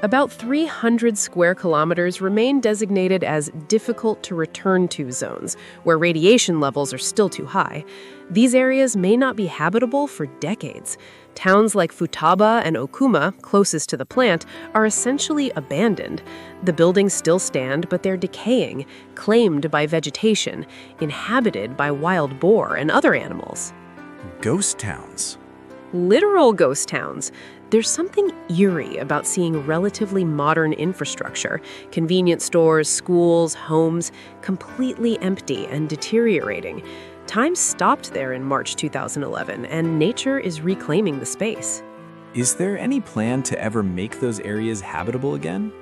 About 300 square kilometers remain designated as difficult-to-return-to zones, where radiation levels are still too high. These areas may not be habitable for decades. Towns like Futaba and Okuma, closest to the plant, are essentially abandoned. The buildings still stand, but they're decaying, claimed by vegetation, inhabited by wild boar and other animals. Ghost towns. Literal ghost towns. There's something eerie about seeing relatively modern infrastructure, convenience stores, schools, homes, completely empty and deteriorating. Time stopped there in March 2011, and nature is reclaiming the space. Is there any plan to ever make those areas habitable again?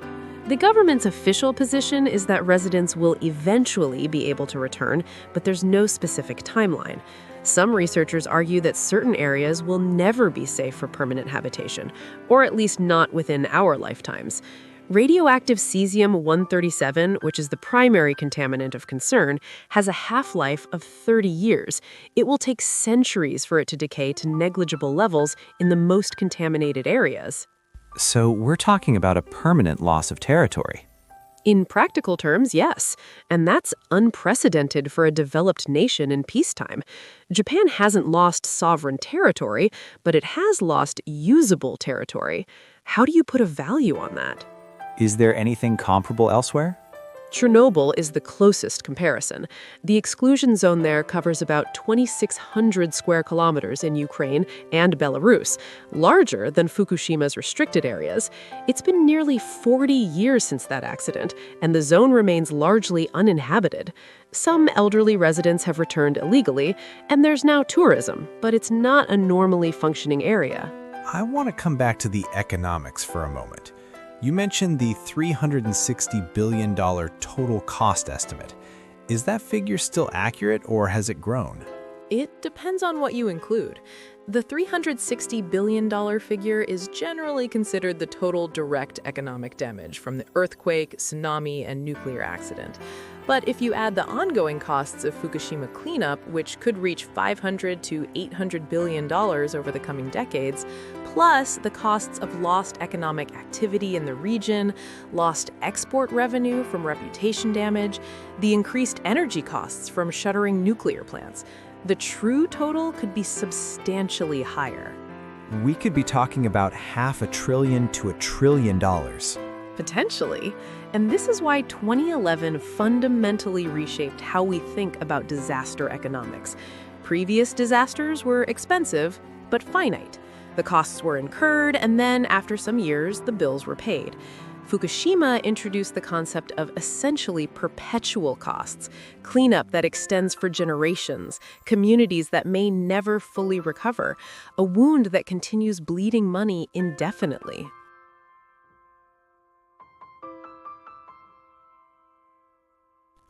The government's official position is that residents will eventually be able to return, but there's no specific timeline. Some researchers argue that certain areas will never be safe for permanent habitation, or at least not within our lifetimes. Radioactive cesium-137, which is the primary contaminant of concern, has a half-life of 30 years. It will take centuries for it to decay to negligible levels in the most contaminated areas. So we're talking about a permanent loss of territory. In practical terms, yes, and that's unprecedented for a developed nation in peacetime. Japan hasn't lost sovereign territory, but it has lost usable territory. How do you put a value on that? Is there anything comparable elsewhere? Chernobyl is the closest comparison. The exclusion zone there covers about 2,600 square kilometers in Ukraine and Belarus, larger than Fukushima's restricted areas. It's been nearly 40 years since that accident, and the zone remains largely uninhabited. Some elderly residents have returned illegally, and there's now tourism, but it's not a normally functioning area. I want to come back to the economics for a moment. You mentioned the $360 billion total cost estimate. Is that figure still accurate, or has it grown? It depends on what you include. The $360 billion figure is generally considered the total direct economic damage from the earthquake, tsunami, and nuclear accident. But if you add the ongoing costs of Fukushima cleanup, which could reach $500 to $800 billion over the coming decades, plus the costs of lost economic activity in the region, lost export revenue from reputation damage, the increased energy costs from shuttering nuclear plants, the true total could be substantially higher. We could be talking about $500 billion to $1 trillion. Potentially. And this is why 2011 fundamentally reshaped how we think about disaster economics. Previous disasters were expensive, but finite. The costs were incurred, and then, after some years, the bills were paid. Fukushima introduced the concept of essentially perpetual costs, cleanup that extends for generations, communities that may never fully recover, a wound that continues bleeding money indefinitely.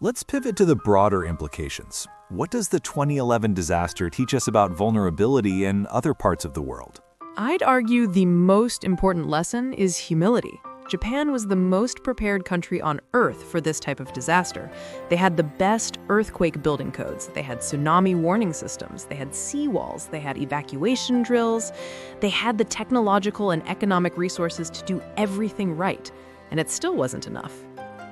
Let's pivot to the broader implications. What does the 2011 disaster teach us about vulnerability in other parts of the world? I'd argue the most important lesson is humility. Japan was the most prepared country on Earth for this type of disaster. They had the best earthquake building codes. They had tsunami warning systems. They had seawalls. They had evacuation drills. They had the technological and economic resources to do everything right. And it still wasn't enough.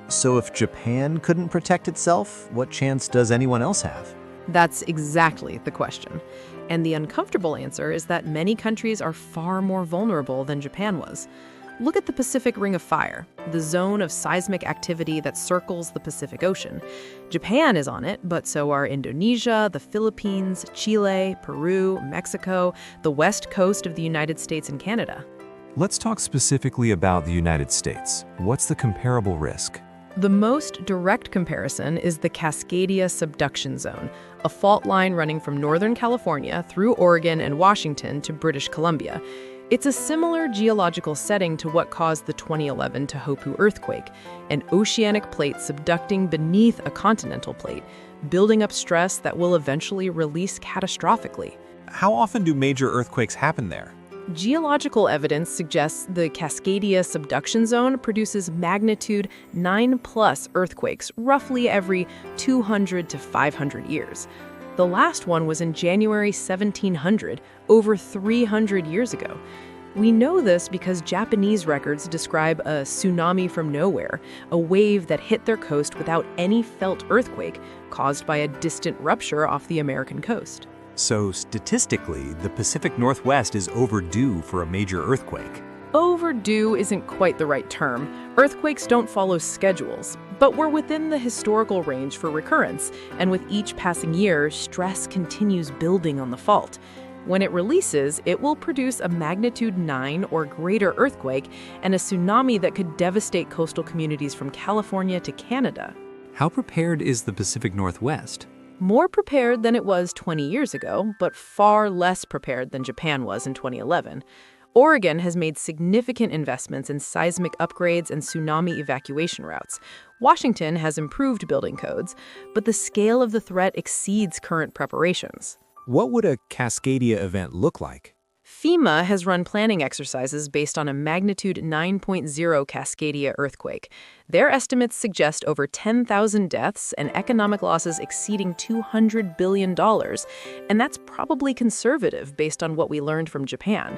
So if Japan couldn't protect itself, what chance does anyone else have? That's exactly the question. And the uncomfortable answer is that many countries are far more vulnerable than Japan was. Look at the Pacific Ring of Fire, the zone of seismic activity that circles the Pacific Ocean. Japan is on it, but so are Indonesia, the Philippines, Chile, Peru, Mexico, the west coast of the United States and Canada. Let's talk specifically about the United States. What's the comparable risk? The most direct comparison is the Cascadia subduction zone, a fault line running from Northern California through Oregon and Washington to British Columbia. It's a similar geological setting to what caused the 2011 Tohoku earthquake, an oceanic plate subducting beneath a continental plate, building up stress that will eventually release catastrophically. How often do major earthquakes happen there? Geological evidence suggests the Cascadia subduction zone produces magnitude 9+ earthquakes roughly every 200 to 500 years. The last one was in January 1700, over 300 years ago. We know this because Japanese records describe a tsunami from nowhere, a wave that hit their coast without any felt earthquake, caused by a distant rupture off the American coast. So statistically, the Pacific Northwest is overdue for a major earthquake. Overdue isn't quite the right term. Earthquakes don't follow schedules, but we're within the historical range for recurrence, and with each passing year, stress continues building on the fault. When it releases, it will produce a magnitude 9 or greater earthquake and a tsunami that could devastate coastal communities from California to Canada. How prepared is the Pacific Northwest? More prepared than it was 20 years ago, but far less prepared than Japan was in 2011. Oregon has made significant investments in seismic upgrades and tsunami evacuation routes. Washington has improved building codes, but the scale of the threat exceeds current preparations. What would a Cascadia event look like? FEMA has run planning exercises based on a magnitude 9.0 Cascadia earthquake. Their estimates suggest over 10,000 deaths and economic losses exceeding $200 billion, and that's probably conservative based on what we learned from Japan.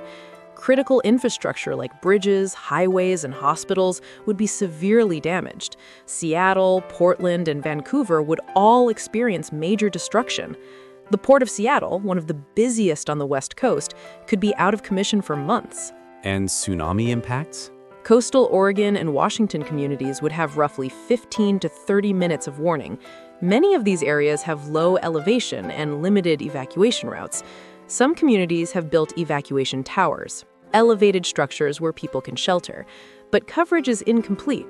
Critical infrastructure like bridges, highways, and hospitals would be severely damaged. Seattle, Portland, and Vancouver would all experience major destruction. The Port of Seattle, one of the busiest on the West Coast, could be out of commission for months. And tsunami impacts? Coastal Oregon and Washington communities would have roughly 15 to 30 minutes of warning. Many of these areas have low elevation and limited evacuation routes. Some communities have built evacuation towers, elevated structures where people can shelter, but coverage is incomplete.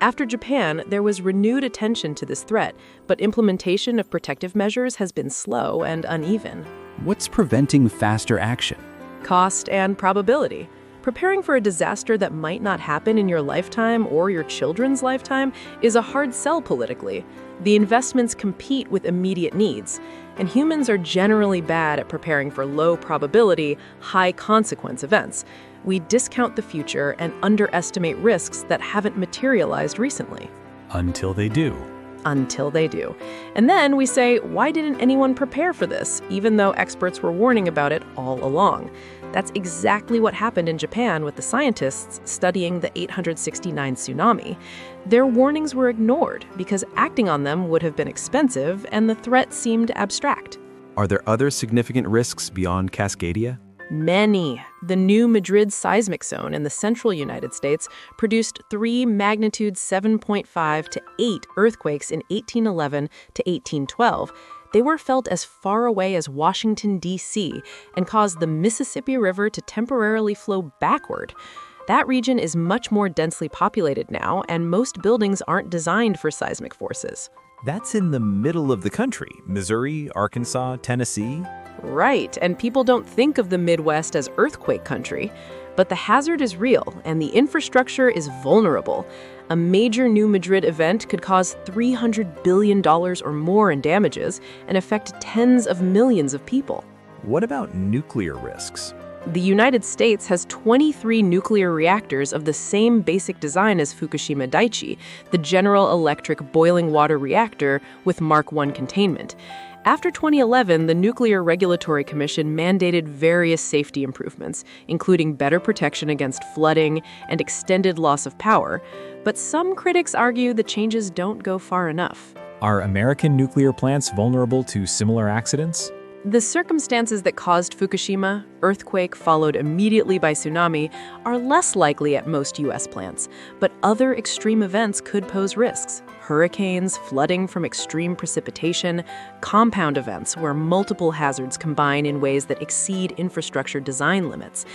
After Japan, there was renewed attention to this threat, but implementation of protective measures has been slow and uneven. What's preventing faster action? Cost and probability. Preparing for a disaster that might not happen in your lifetime or your children's lifetime is a hard sell politically. The investments compete with immediate needs, and humans are generally bad at preparing for low-probability, high-consequence events. We discount the future and underestimate risks that haven't materialized recently. Until they do. Until they do. And then we say, why didn't anyone prepare for this, even though experts were warning about it all along? That's exactly what happened in Japan with the scientists studying the 869 tsunami. Their warnings were ignored because acting on them would have been expensive and the threat seemed abstract. Are there other significant risks beyond Cascadia? Many. The new Madrid seismic zone in the central United States produced 3 magnitude 7.5 to 8 earthquakes in 1811 to 1812. They were felt as far away as Washington, D.C., and caused the Mississippi River to temporarily flow backward. That region is much more densely populated now, and most buildings aren't designed for seismic forces. That's in the middle of the country. Missouri, Arkansas, Tennessee. Right, and people don't think of the Midwest as earthquake country. But the hazard is real, and the infrastructure is vulnerable. A major New Madrid event could cause $300 billion or more in damages and affect tens of millions of people. What about nuclear risks? The United States has 23 nuclear reactors of the same basic design as Fukushima Daiichi, the General Electric boiling water reactor with Mark I containment. After 2011, the Nuclear Regulatory Commission mandated various safety improvements, including better protection against flooding and extended loss of power. But some critics argue the changes don't go far enough. Are American nuclear plants vulnerable to similar accidents? The circumstances that caused Fukushima, earthquake followed immediately by tsunami, are less likely at most U.S. plants, but other extreme events could pose risks. Hurricanes, flooding from extreme precipitation, compound events where multiple hazards combine in ways that exceed infrastructure design limits.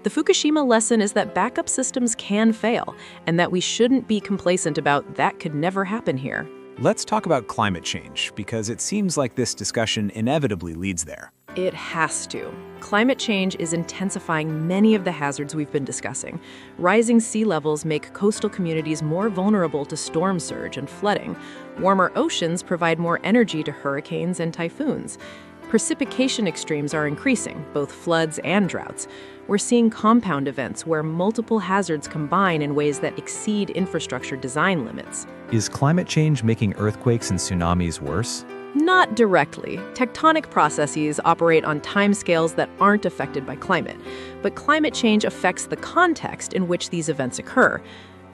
The Fukushima lesson is that backup systems can fail, and that we shouldn't be complacent about that could never happen here. Let's talk about climate change, because it seems like this discussion inevitably leads there. It has to. Climate change is intensifying many of the hazards we've been discussing. Rising sea levels make coastal communities more vulnerable to storm surge and flooding. Warmer oceans provide more energy to hurricanes and typhoons. Precipitation extremes are increasing, both floods and droughts. We're seeing compound events where multiple hazards combine in ways that exceed infrastructure design limits. Is climate change making earthquakes and tsunamis worse? Not directly. Tectonic processes operate on timescales that aren't affected by climate. But climate change affects the context in which these events occur.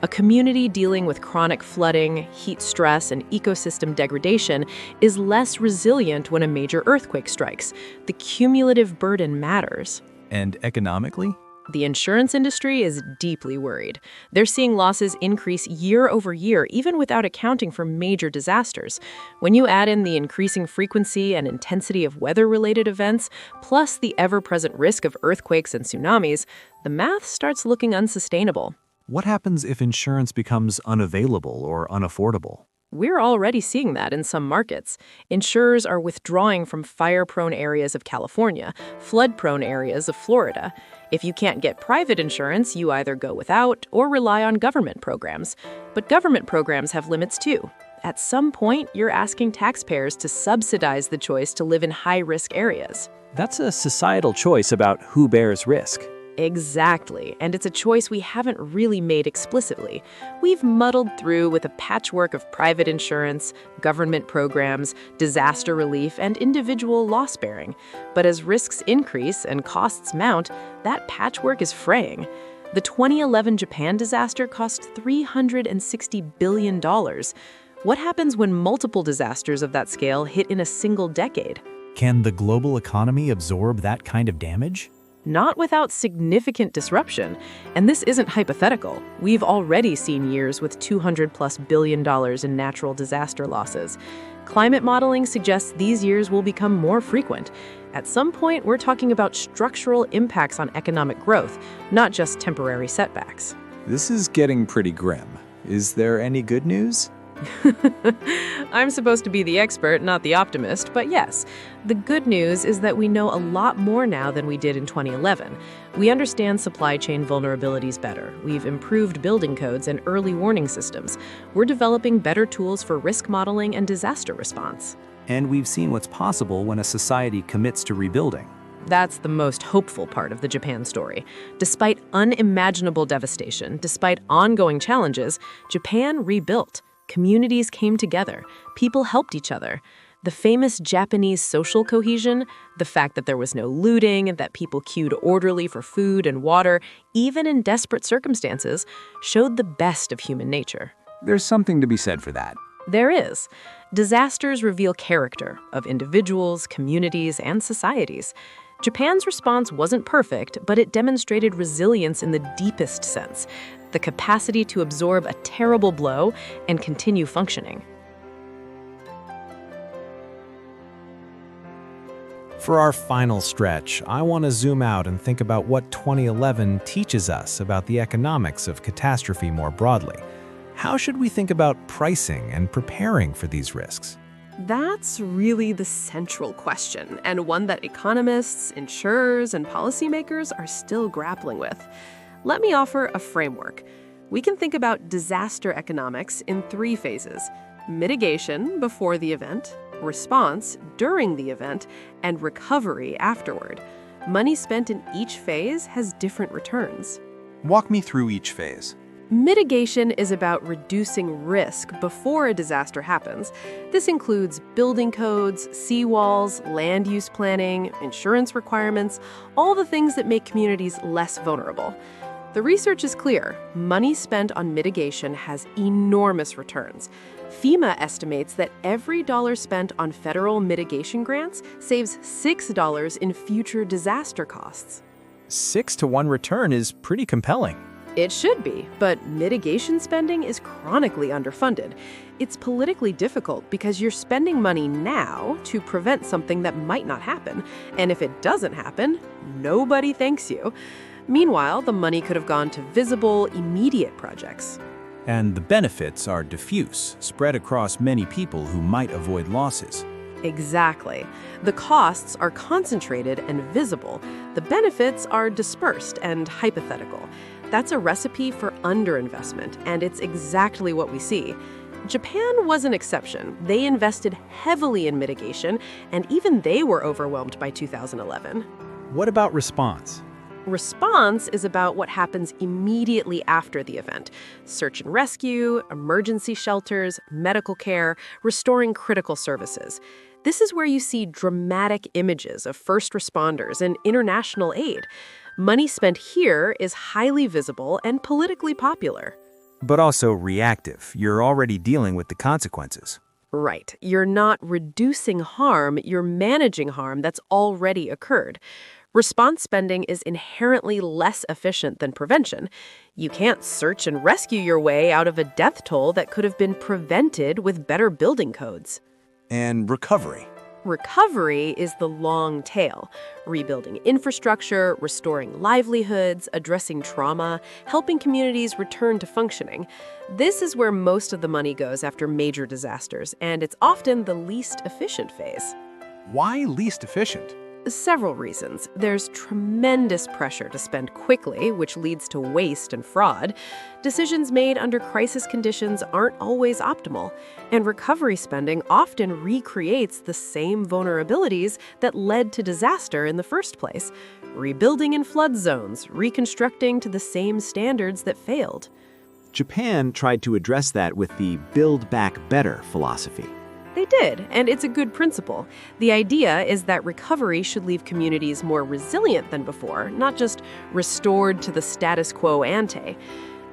A community dealing with chronic flooding, heat stress, and ecosystem degradation is less resilient when a major earthquake strikes. The cumulative burden matters. And economically? The insurance industry is deeply worried. They're seeing losses increase year over year, even without accounting for major disasters. When you add in the increasing frequency and intensity of weather-related events, plus the ever-present risk of earthquakes and tsunamis, the math starts looking unsustainable. What happens if insurance becomes unavailable or unaffordable? We're already seeing that in some markets. Insurers are withdrawing from fire-prone areas of California, flood-prone areas of Florida. If you can't get private insurance, you either go without or rely on government programs. But government programs have limits too. At some point, you're asking taxpayers to subsidize the choice to live in high-risk areas. That's a societal choice about who bears risk. Exactly, and it's a choice we haven't really made explicitly. We've muddled through with a patchwork of private insurance, government programs, disaster relief, and individual loss-bearing. But as risks increase and costs mount, that patchwork is fraying. The 2011 Japan disaster cost $360 billion. What happens when multiple disasters of that scale hit in a single decade? Can the global economy absorb that kind of damage? Not without significant disruption. And this isn't hypothetical. We've already seen years with $200+ billion in natural disaster losses. Climate modeling suggests these years will become more frequent. At some point, we're talking about structural impacts on economic growth, not just temporary setbacks. This is getting pretty grim. Is there any good news? I'm supposed to be the expert, not the optimist, but yes. The good news is that we know a lot more now than we did in 2011. We understand supply chain vulnerabilities better. We've improved building codes and early warning systems. We're developing better tools for risk modeling and disaster response. And we've seen what's possible when a society commits to rebuilding. That's the most hopeful part of the Japan story. Despite unimaginable devastation, despite ongoing challenges, Japan rebuilt. Communities came together. People helped each other. The famous Japanese social cohesion, the fact that there was no looting, that people queued orderly for food and water, even in desperate circumstances, showed the best of human nature. There's something to be said for that. There is. Disasters reveal character of individuals, communities, and societies. Japan's response wasn't perfect, but it demonstrated resilience in the deepest sense, the capacity to absorb a terrible blow and continue functioning. For our final stretch, I want to zoom out and think about what 2011 teaches us about the economics of catastrophe more broadly. How should we think about pricing and preparing for these risks? That's really the central question, and one that economists, insurers, and policymakers are still grappling with. Let me offer a framework. We can think about disaster economics in 3 phases: mitigation before the event, response during the event, and recovery afterward. Money spent in each phase has different returns. Walk me through each phase. Mitigation is about reducing risk before a disaster happens. This includes building codes, seawalls, land use planning, insurance requirements, all the things that make communities less vulnerable. The research is clear. Money spent on mitigation has enormous returns. FEMA estimates that every dollar spent on federal mitigation grants saves $6 in future disaster costs. 6-to-1 return is pretty compelling. It should be, but mitigation spending is chronically underfunded. It's politically difficult because you're spending money now to prevent something that might not happen. And if it doesn't happen, nobody thanks you. Meanwhile, the money could have gone to visible, immediate projects. And the benefits are diffuse, spread across many people who might avoid losses. Exactly. The costs are concentrated and visible. The benefits are dispersed and hypothetical. That's a recipe for underinvestment, and it's exactly what we see. Japan was an exception. They invested heavily in mitigation, and even they were overwhelmed by 2011. What about response? Response is about what happens immediately after the event: search and rescue, emergency shelters, medical care, restoring critical services. This is where you see dramatic images of first responders and international aid. Money spent here is highly visible and politically popular. But also reactive. You're already dealing with the consequences. Right. You're not reducing harm, you're managing harm that's already occurred. Response spending is inherently less efficient than prevention. You can't search and rescue your way out of a death toll that could have been prevented with better building codes. And recovery. Recovery is the long tail: rebuilding infrastructure, restoring livelihoods, addressing trauma, helping communities return to functioning. This is where most of the money goes after major disasters, and it's often the least efficient phase. Why least efficient? Several reasons. There's tremendous pressure to spend quickly, which leads to waste and fraud. Decisions made under crisis conditions aren't always optimal, and recovery spending often recreates the same vulnerabilities that led to disaster in the first place, rebuilding in flood zones, reconstructing to the same standards that failed. Japan tried to address that with the Build Back Better philosophy. They did, and it's a good principle. The idea is that recovery should leave communities more resilient than before, not just restored to the status quo ante.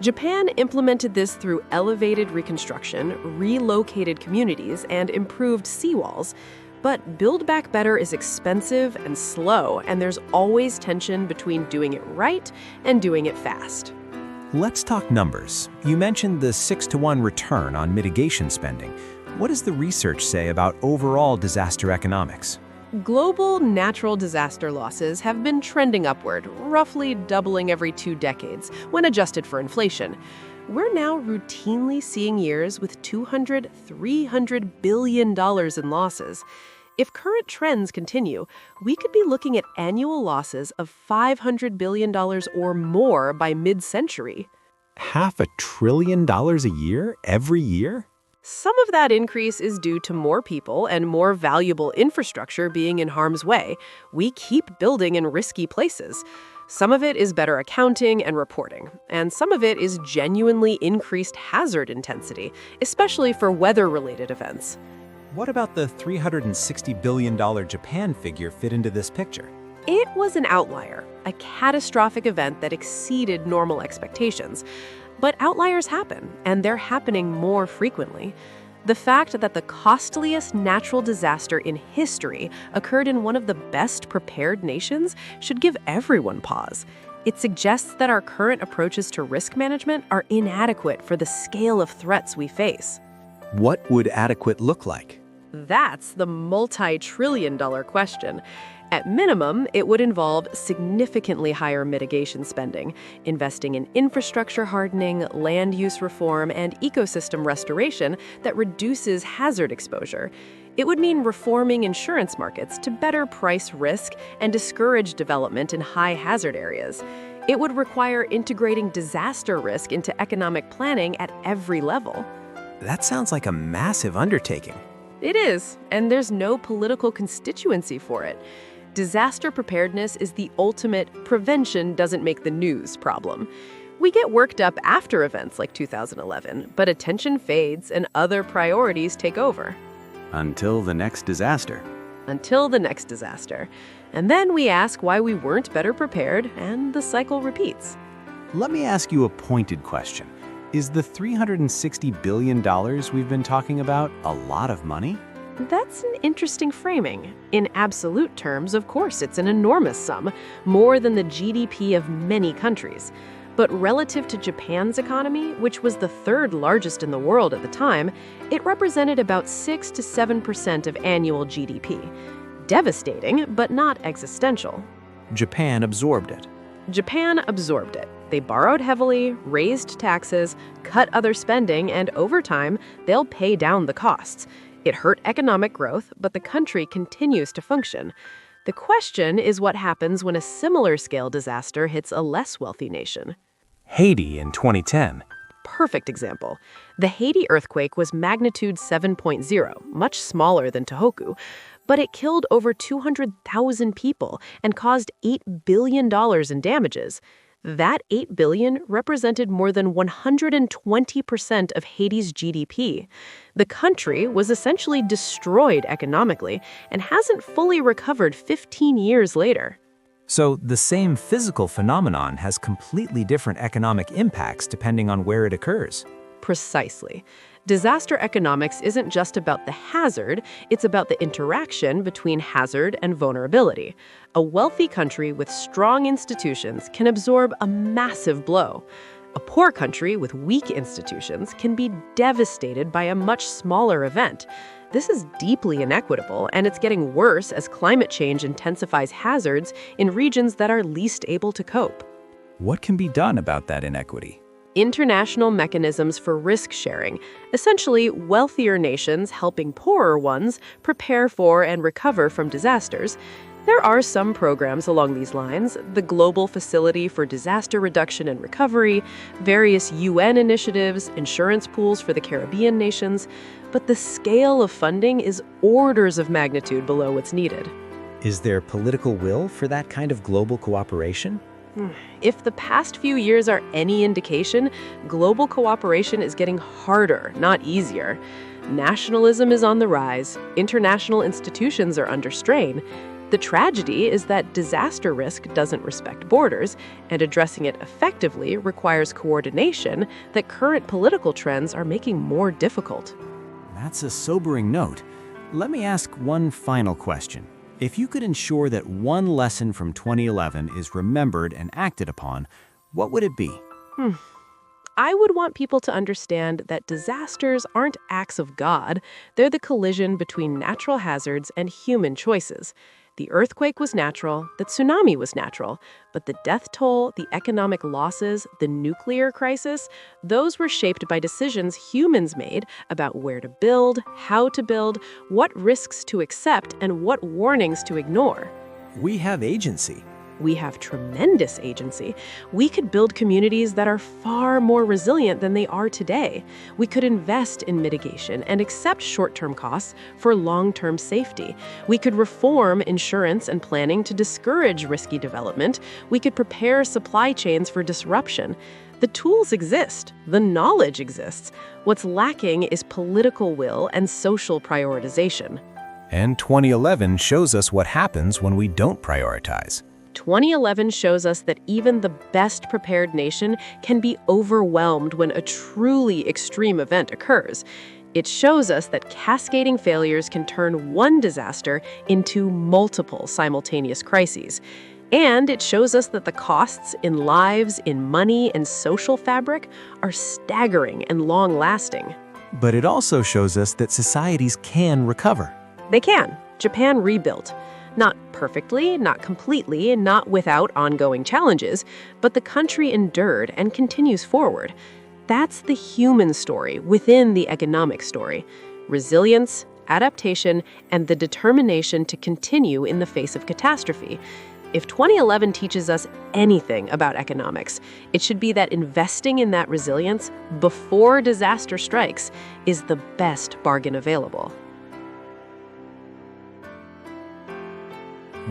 Japan implemented this through elevated reconstruction, relocated communities, and improved seawalls. But Build Back Better is expensive and slow, and there's always tension between doing it right and doing it fast. Let's talk numbers. You mentioned the 6-to-1 return on mitigation spending. What does the research say about overall disaster economics? Global natural disaster losses have been trending upward, roughly doubling every 2 decades, when adjusted for inflation. We're now routinely seeing years with $200, $300 billion in losses. If current trends continue, we could be looking at annual losses of $500 billion or more by mid-century. $500 billion a year, every year? Some of that increase is due to more people and more valuable infrastructure being in harm's way. We keep building in risky places. Some of it is better accounting and reporting, and some of it is genuinely increased hazard intensity, especially for weather-related events. What about the $360 billion Japan figure fit into this picture? It was an outlier, a catastrophic event that exceeded normal expectations. But outliers happen, and they're happening more frequently. The fact that the costliest natural disaster in history occurred in one of the best prepared nations should give everyone pause. It suggests that our current approaches to risk management are inadequate for the scale of threats we face. What would adequate look like? That's the multi-trillion-dollar question. At minimum, it would involve significantly higher mitigation spending, investing in infrastructure hardening, land use reform, and ecosystem restoration that reduces hazard exposure. It would mean reforming insurance markets to better price risk and discourage development in high-hazard areas. It would require integrating disaster risk into economic planning at every level. That sounds like a massive undertaking. It is, and there's no political constituency for it. Disaster preparedness is the ultimate prevention doesn't make the news problem. We get worked up after events like 2011, but attention fades and other priorities take over. Until the next disaster. Until the next disaster. And then we ask why we weren't better prepared, and the cycle repeats. Let me ask you a pointed question. Is the $360 billion we've been talking about a lot of money? That's an interesting framing. In absolute terms, of course, it's an enormous sum, more than the GDP of many countries. But relative to Japan's economy, which was the 3rd largest in the world at the time, it represented about 6 to 7% of annual GDP. Devastating, but not existential. Japan absorbed it. Japan absorbed it. They borrowed heavily, raised taxes, cut other spending, and over time, they'll pay down the costs. It hurt economic growth, but the country continues to function. The question is what happens when a similar scale disaster hits a less wealthy nation. Haiti in 2010. Perfect example. The Haiti earthquake was magnitude 7.0, much smaller than Tohoku, but it killed over 200,000 people and caused $8 billion in damages. That $8 billion represented more than 120% of Haiti's GDP. The country was essentially destroyed economically and hasn't fully recovered 15 years later. So the same physical phenomenon has completely different economic impacts depending on where it occurs. Precisely. Disaster economics isn't just about the hazard, it's about the interaction between hazard and vulnerability. A wealthy country with strong institutions can absorb a massive blow. A poor country with weak institutions can be devastated by a much smaller event. This is deeply inequitable, and it's getting worse as climate change intensifies hazards in regions that are least able to cope. What can be done about that inequity? International mechanisms for risk sharing, essentially wealthier nations helping poorer ones prepare for and recover from disasters. There are some programs along these lines: the Global Facility for Disaster Reduction and Recovery, various UN initiatives, insurance pools for the Caribbean nations, but the scale of funding is orders of magnitude below what's needed. Is there political will for that kind of global cooperation? If the past few years are any indication, global cooperation is getting harder, not easier. Nationalism is on the rise. International institutions are under strain. The tragedy is that disaster risk doesn't respect borders, and addressing it effectively requires coordination that current political trends are making more difficult. That's a sobering note. Let me ask one final question. If you could ensure that one lesson from 2011 is remembered and acted upon, what would it be? I would want people to understand that disasters aren't acts of God. They're the collision between natural hazards and human choices. The earthquake was natural, the tsunami was natural, but the death toll, the economic losses, the nuclear crisis, those were shaped by decisions humans made about where to build, how to build, what risks to accept, and what warnings to ignore. We have agency. We have tremendous agency. We could build communities that are far more resilient than they are today. We could invest in mitigation and accept short-term costs for long-term safety. We could reform insurance and planning to discourage risky development. We could prepare supply chains for disruption. The tools exist. The knowledge exists. What's lacking is political will and social prioritization. And 2011 shows us what happens when we don't prioritize. 2011 shows us that even the best prepared nation can be overwhelmed when a truly extreme event occurs. It shows us that cascading failures can turn one disaster into multiple simultaneous crises. And it shows us that the costs in lives, in money, and social fabric are staggering and long-lasting. But it also shows us that societies can recover. They can. Japan rebuilt. Not perfectly, not completely, not without ongoing challenges, but the country endured and continues forward. That's the human story within the economic story. Resilience, adaptation, and the determination to continue in the face of catastrophe. If 2011 teaches us anything about economics, it should be that investing in that resilience before disaster strikes is the best bargain available.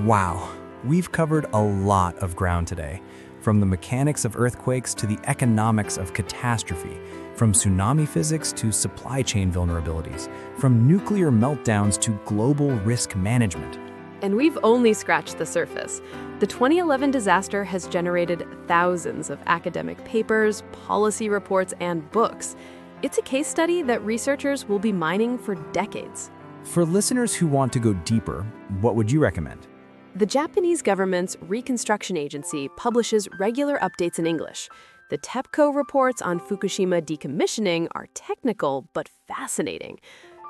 Wow, we've covered a lot of ground today. From the mechanics of earthquakes to the economics of catastrophe, from tsunami physics to supply chain vulnerabilities, from nuclear meltdowns to global risk management. And we've only scratched the surface. The 2011 disaster has generated thousands of academic papers, policy reports, and books. It's a case study that researchers will be mining for decades. For listeners who want to go deeper, what would you recommend? The Japanese government's Reconstruction Agency publishes regular updates in English. The TEPCO reports on Fukushima decommissioning are technical but fascinating.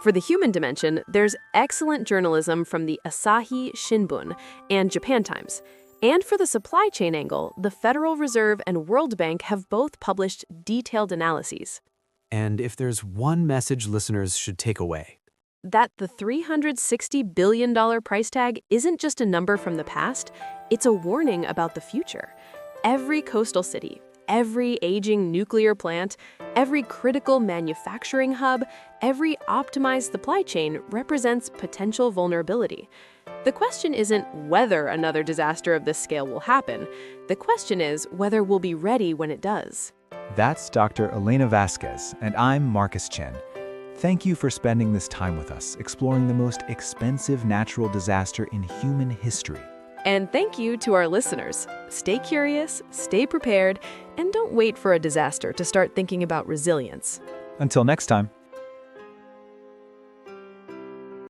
For the human dimension, there's excellent journalism from the Asahi Shimbun and Japan Times. And for the supply chain angle, the Federal Reserve and World Bank have both published detailed analyses. And if there's one message listeners should take away, that the $360 billion price tag isn't just a number from the past, it's a warning about the future. Every coastal city, Every aging nuclear plant, every critical manufacturing hub, every optimized supply chain represents potential vulnerability. The question isn't whether another disaster of this scale will happen. The question is whether we'll be ready when it does. That's Dr. Elena Vasquez, and I'm Marcus Chen. Thank you for spending this time with us, exploring the most expensive natural disaster in human history. And thank you to our listeners. Stay curious, stay prepared, and don't wait for a disaster to start thinking about resilience. Until next time.